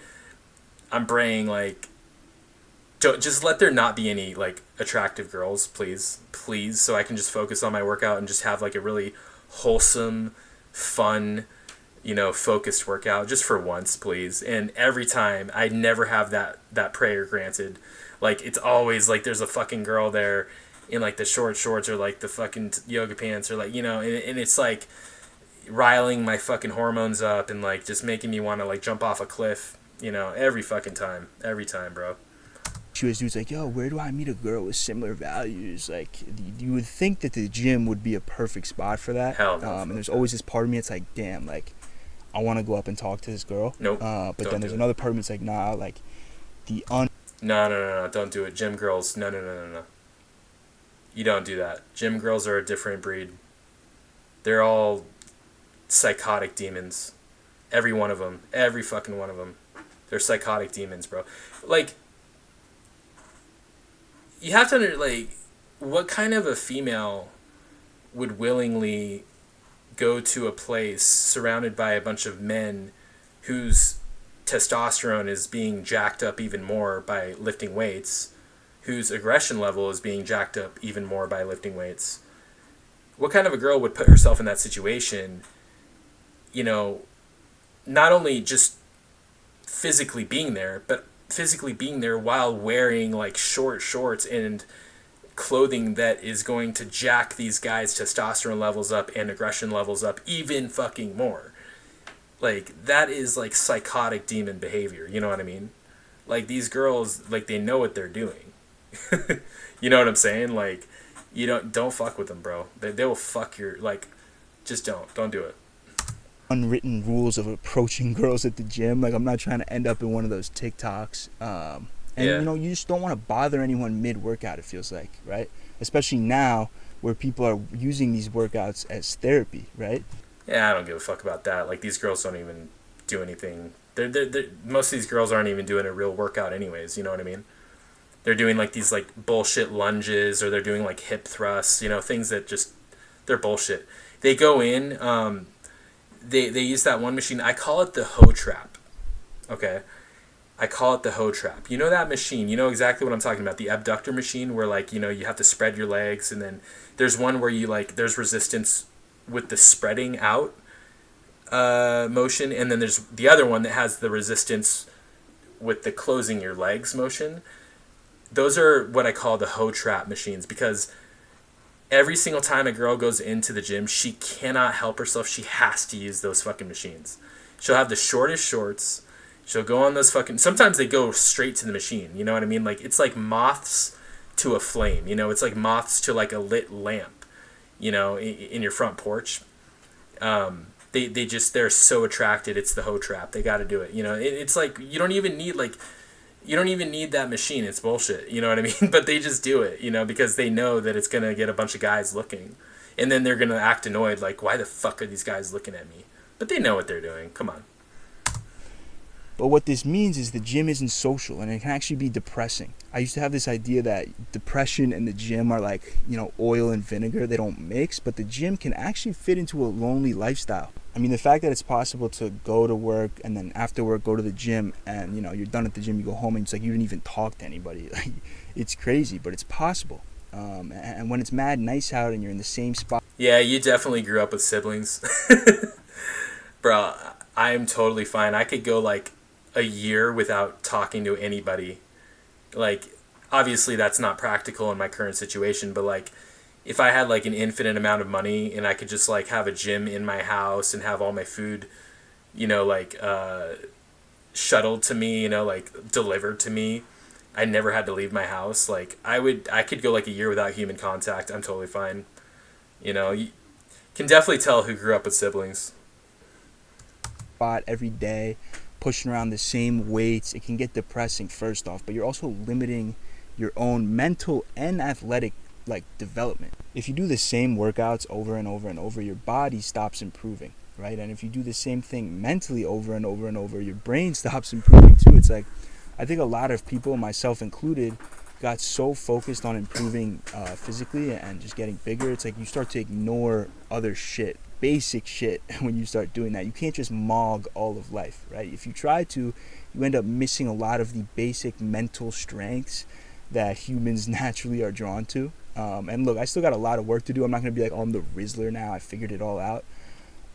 I'm praying, like, just let there not be any, like, attractive girls, please, so I can just focus on my workout and just have, like, a really wholesome, fun, focused workout, just for once, please. And every time, I never have that prayer granted. Like, it's always, like, there's a fucking girl there in, like, the short shorts or, like, the fucking yoga pants or, like, and it's, like, riling my fucking hormones up and like just making me want to like jump off a cliff, you know, every time, bro. She was dudes like, yo, where do I meet a girl with similar values? Like, you would think that the gym would be a perfect spot for that. Hell no. And there's always this part of me that's like, damn, like, I want to go up and talk to this girl. Nope. But then there's another part of me that's like, nah, like, No, don't do it. Gym girls, no. You don't do that. Gym girls are a different breed. They're all psychotic demons. Every one of them. Every fucking one of them. They're psychotic demons, bro. Like, you have to like, what kind of a female would willingly go to a place surrounded by a bunch of men whose testosterone is being jacked up even more by lifting weights, whose aggression level is being jacked up even more by lifting weights? What kind of a girl would put herself in that situation, you know, not only just physically being there, but physically being there while wearing like short shorts and clothing that is going to jack these guys' testosterone levels up and aggression levels up even fucking more? Like, that is like psychotic demon behavior, you know what I mean? Like, these girls, like, they know what they're doing. You know what I'm saying? Like, you don't fuck with them, bro. They will fuck your, like, just don't do it. unwritten rules of approaching girls at the gym. Like, I'm not trying to end up in one of those TikToks. You know, you just don't want to bother anyone mid-workout, it feels like, right? Especially now where people are using these workouts as therapy, right? Yeah, I don't give a fuck about that. Like, these girls don't even do anything. Most of these girls aren't even doing a real workout anyways, you know what I mean? They're doing, like, these, like, bullshit lunges, or they're doing, like, hip thrusts, you know, things that just, they're bullshit. They go in, they use that one machine. I call it the hoe trap, okay? I call it the hoe trap. You know that machine? You know exactly what I'm talking about. The abductor machine where, like, you know, you have to spread your legs, and then there's one where you, like, there's resistance with the spreading out motion, and then there's the other one that has the resistance with the closing your legs motion. Those are what I call the hoe trap machines, because every single time a girl goes into the gym, she cannot help herself. She has to use those fucking machines. She'll have the shortest shorts. She'll go on those fucking... Sometimes they go straight to the machine. You know what I mean? Like, it's like moths to a flame. You know, it's like moths to, like, a lit lamp, you know, in your front porch. They're so attracted. It's the hoe trap. They got to do it. You know, it's like, you don't even need that machine. It's bullshit. You know what I mean? But they just do it, you know, because they know that it's going to get a bunch of guys looking. And then they're going to act annoyed, like, why the fuck are these guys looking at me? But they know what they're doing. Come on. But what this means is the gym isn't social, and it can actually be depressing. I used to have this idea that depression and the gym are like, you know, oil and vinegar. They don't mix, but the gym can actually fit into a lonely lifestyle. I mean, the fact that it's possible to go to work and then after work go to the gym, and, you know, you're done at the gym, you go home, and it's like you didn't even talk to anybody. Like, it's crazy, but it's possible. And when it's mad nice out and you're in the same spot. Yeah, you definitely grew up with siblings. Bro, I'm totally fine. I could go like a year without talking to anybody. Like, obviously that's not practical in my current situation, but like, if I had like an infinite amount of money and I could just like have a gym in my house and have all my food, you know, like shuttled to me, you know, like delivered to me, I never had to leave my house. Like, I could go like a year without human contact. I'm totally fine. You know, you can definitely tell who grew up with siblings. Spot every day, pushing around the same weights. It can get depressing, first off, but you're also limiting your own mental and athletic, like, development. If you do the same workouts over and over and over, your body stops improving, right? And if you do the same thing mentally over and over and over, your brain stops improving too. It's like, I think a lot of people, myself included, got so focused on improving physically and just getting bigger. It's like you start to ignore other shit, basic shit, when you start doing that. You can't just mog all of life, right? If you try to, you end up missing a lot of the basic mental strengths that humans naturally are drawn to. And look, I still got a lot of work to do. I'm not going to be like, oh, I'm the Rizzler now, I figured it all out.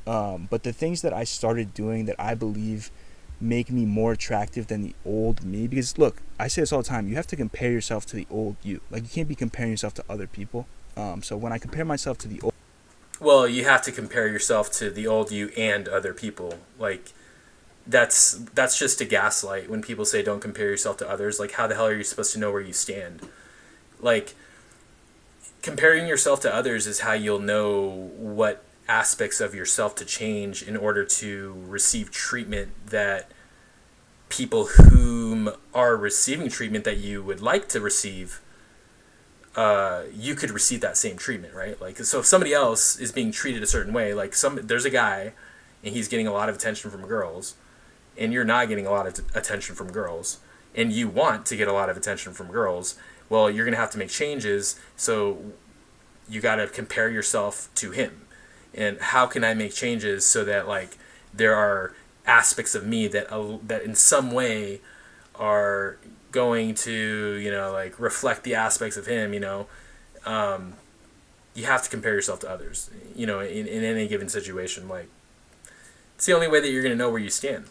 But the things that I started doing that I believe make me more attractive than the old me, because look, I say this all the time, you have to compare yourself to the old you. Like, you can't be comparing yourself to other people. So when I compare myself to the old... Well, you have to compare yourself to the old you and other people. Like that's just a gaslight when people say don't compare yourself to others. Like how the hell are you supposed to know where you stand? Like comparing yourself to others is how you'll know what aspects of yourself to change in order to receive treatment that people whom are receiving treatment that you would like to receive, you could receive that same treatment, right? Like, so if somebody else is being treated a certain way, like there's a guy and he's getting a lot of attention from girls and you're not getting a lot of attention from girls and you want to get a lot of attention from girls, well, you're going to have to make changes. So you got to compare yourself to him. And how can I make changes so that like there are aspects of me that that in some way are going to, you know, like reflect the aspects of him, you know. You have to compare yourself to others, you know, in any given situation. Like it's the only way that you're going to know where you stand.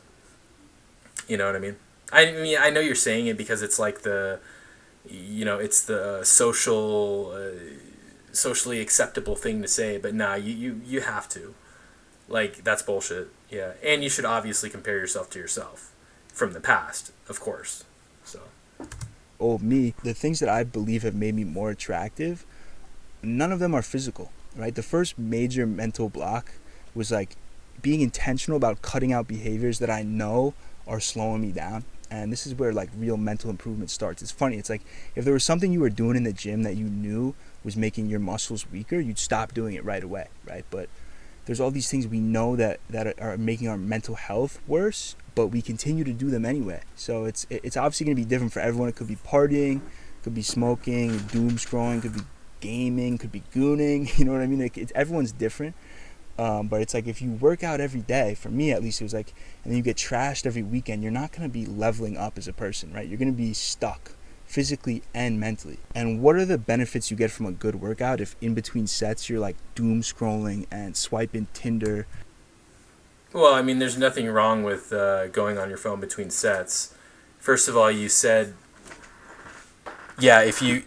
You know what I mean? I mean, I know you're saying it because it's like the, you know, it's the socially acceptable thing to say, but nah, you have to. Like, that's bullshit. Yeah. And you should obviously compare yourself to yourself from the past, of course. So. Oh, me, the things that I believe have made me more attractive, none of them are physical, right? The first major mental block was like being intentional about cutting out behaviors that I know are slowing me down. And this is where like real mental improvement starts. It's funny. It's like if there was something you were doing in the gym that you knew was making your muscles weaker, you'd stop doing it right away, right? But there's all these things we know that are making our mental health worse, but we continue to do them anyway. So it's obviously going to be different for everyone. It could be partying, could be smoking, doom scrolling, could be gaming, could be gooning. You know what I mean? Like everyone's different. But it's like if you work out every day, for me at least, it was like, and then you get trashed every weekend, you're not going to be leveling up as a person, right? You're going to be stuck physically and mentally. And what are the benefits you get from a good workout if in between sets you're like doom scrolling and swiping Tinder? Well, I mean, there's nothing wrong with going on your phone between sets. First of all, you said, yeah, if you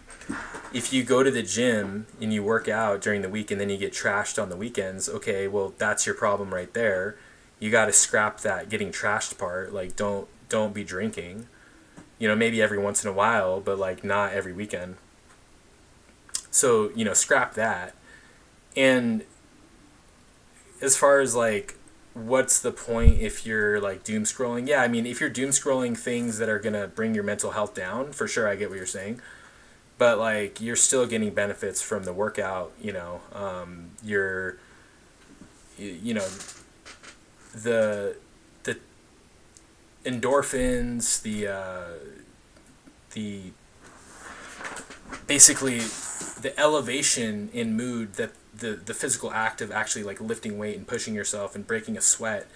go to the gym and you work out during the week and then you get trashed on the weekends, okay, well, that's your problem right there. You got to scrap that getting trashed part. Like, don't be drinking. You know, maybe every once in a while, but like not every weekend. So, you know, scrap that. And as far as like, what's the point if you're like doom scrolling? Yeah, I mean, if you're doom scrolling things that are going to bring your mental health down, for sure, I get what you're saying. But like you're still getting benefits from the workout, you know. You know, the endorphins, the basically the elevation in mood that the physical act of actually like lifting weight and pushing yourself and breaking a sweat,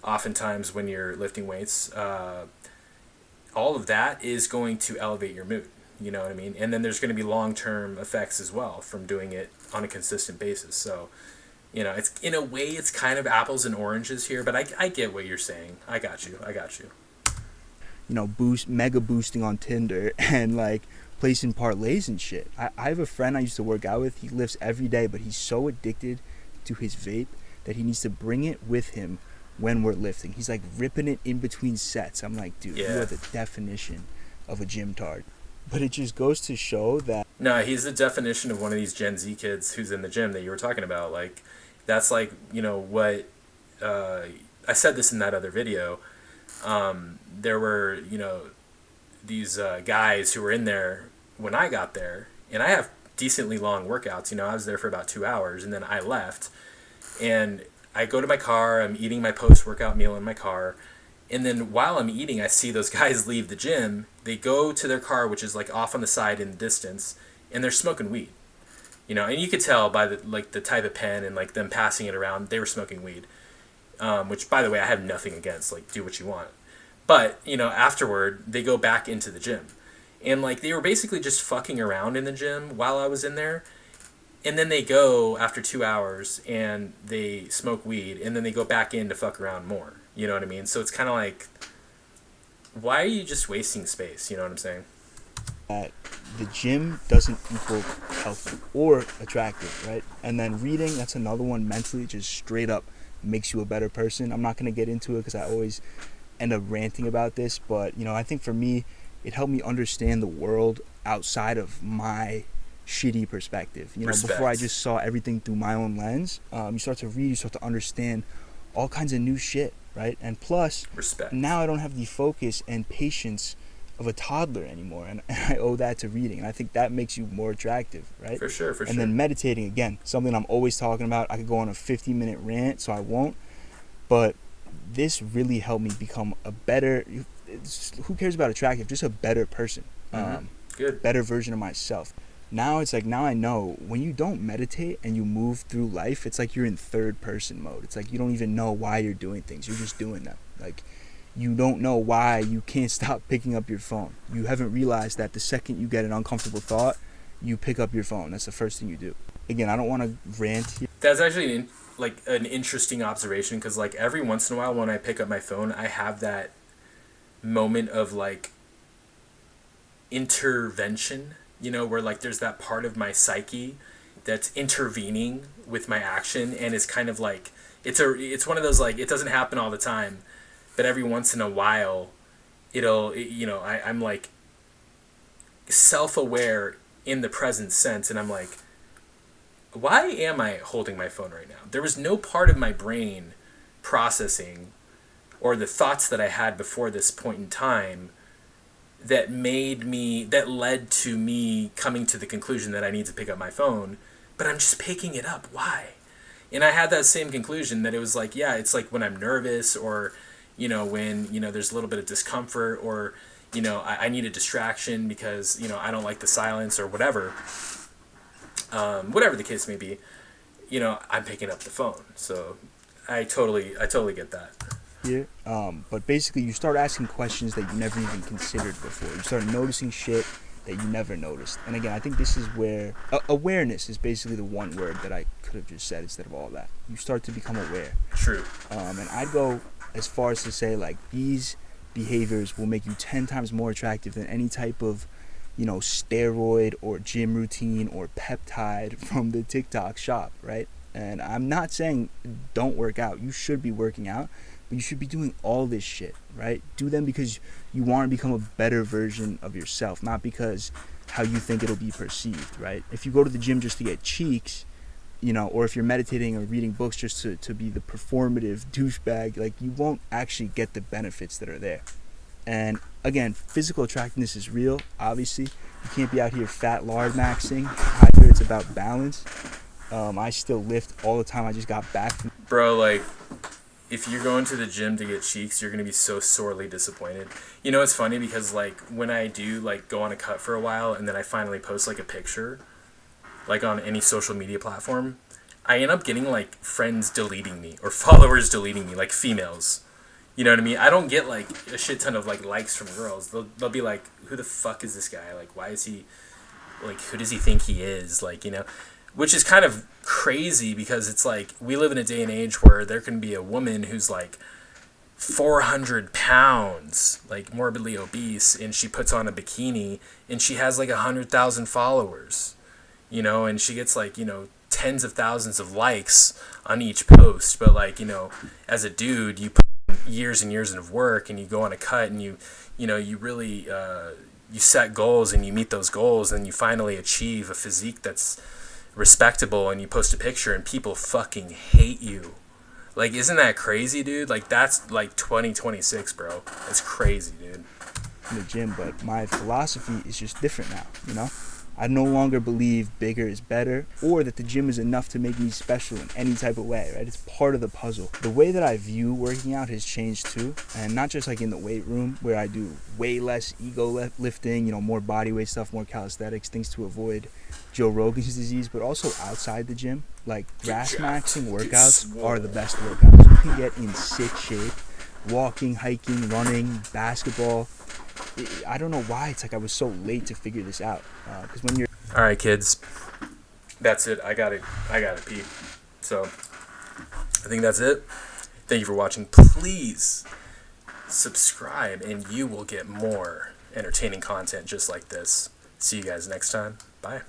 oftentimes when you're lifting weights, all of that is going to elevate your mood. You know what I mean? And then there's going to be long-term effects as well from doing it on a consistent basis. So, you know, it's in a way it's kind of apples and oranges here, but I get what you're saying. I got you. You know, mega boosting on Tinder and like placing parlays and shit. I have a friend I used to work out with. He lifts every day, but he's so addicted to his vape that he needs to bring it with him when we're lifting. He's like ripping it in between sets. I'm like, dude, Yeah. You are the definition of a gym tard. But it just goes to show that... No, he's the definition of one of these Gen Z kids who's in the gym that you were talking about. Like, that's like, you know, what... I said this in that other video. There were, you know, these guys who were in there when I got there. And I have decently long workouts. You know, I was there for about 2 hours, and then I left. And I go to my car. I'm eating my post-workout meal in my car. And then while I'm eating, I see those guys leave the gym. They go to their car, which is like off on the side in the distance, and they're smoking weed. You know, and you could tell by the type of pen and like them passing it around, they were smoking weed. Which, by the way, I have nothing against. Like, do what you want. But, you know, afterward, they go back into the gym. And like they were basically just fucking around in the gym while I was in there. And then they go after 2 hours and they smoke weed, and then they go back in to fuck around more. You know what I mean? So it's kind of like, why are you just wasting space? You know what I'm saying? the gym doesn't equal healthy or attractive, right? And then reading, that's another one. Mentally, just straight up makes you a better person. I'm not going to get into it because I always end up ranting about this, but I think for me, it helped me understand the world outside of my shitty perspective. Before I just saw everything through my own lens. You start to read, you start to understand all kinds of new shit, right? And plus, now I don't have the focus and patience of a toddler anymore, and I owe that to reading, and I think that makes you more attractive, right? For sure. And then meditating, again, something I'm always talking about. I could go on a 50-minute rant, so I won't, but this really helped me become a better, who cares about attractive, just a better person. Good. Better version of myself. Now it's like, now I know when you don't meditate and you move through life, it's like you're in third person mode. It's like you don't even know why you're doing things. You're just doing them. Like, you don't know why you can't stop picking up your phone. You haven't realized that the second you get an uncomfortable thought, you pick up your phone. That's the first thing you do. Again, I don't want to rant here. That's actually an interesting observation, because like every once in a while when I pick up my phone, I have that moment of like intervention, where like there's that part of my psyche that's intervening with my action, and it's kind of like it's one of those, like, it doesn't happen all the time, but every once in a while I'm like self-aware in the present sense, and I'm like, why am I holding my phone right now? There was no part of my brain processing, or the thoughts that I had before this point in time, that led to me coming to the conclusion that I need to pick up my phone, but I'm just picking it up. Why? And I had that same conclusion, that it was like, yeah, it's like when I'm nervous, or, when, there's a little bit of discomfort, or, I need a distraction because, I don't like the silence or whatever. Whatever the case may be, I'm picking up the phone. So I totally get that. Here, but basically you start asking questions that you never even considered before. You start noticing shit that you never noticed. And again, I think this is where awareness is basically the one word that I could have just said instead of all that. You start to become aware. True. And I'd go as far as to say, like, these behaviors will make you 10 times more attractive than any type of steroid or gym routine or peptide from the TikTok shop, right? And I'm not saying don't work out. You should be working out, but you should be doing all this shit, right? Do them because you want to become a better version of yourself, not because how you think it'll be perceived, right? If you go to the gym just to get cheeks, or if you're meditating or reading books just to be the performative douchebag, like, you won't actually get the benefits that are there. And again, physical attractiveness is real, obviously. You can't be out here fat lard maxing. Either it's about balance. I still lift all the time. I just got back from... Bro, like, if you're going to the gym to get cheeks, you're going to be so sorely disappointed. It's funny because, like, when I do, like, go on a cut for a while and then I finally post, like, a picture, like, on any social media platform, I end up getting, like, friends deleting me or followers deleting me, like, females. You know what I mean? I don't get, like, a shit ton of, like, likes from girls. They'll be like, who the fuck is this guy? Like, why is he, like, who does he think he is? Like, which is kind of crazy because it's like, we live in a day and age where there can be a woman who's, like, 400 pounds, like, morbidly obese, and she puts on a bikini, and she has, like, 100,000 followers, and she gets, like, tens of thousands of likes on each post. But, like, as a dude, you put years and years of work, and you go on a cut, and you really you set goals, and you meet those goals, and you finally achieve a physique that's respectable, and you post a picture and people fucking hate you. Like, isn't that crazy, dude? Like, that's like 2026, bro. It's crazy, dude. In the gym, but my philosophy is just different now. I no longer believe bigger is better, or that the gym is enough to make me special in any type of way, right? It's part of the puzzle. The way that I view working out has changed too, and not just like in the weight room where I do way less ego lifting, more body weight stuff, more calisthenics, things to avoid Joe Rogan's disease, but also outside the gym. Like, grass maxing workouts are the best workouts. You can get in sick shape, walking, hiking, running, basketball. I don't know why it's like I was so late to figure this out. Because when you're... All right, kids. That's it. I gotta pee. So, I think that's it. Thank you for watching. Please subscribe, and you will get more entertaining content just like this. See you guys next time. Bye.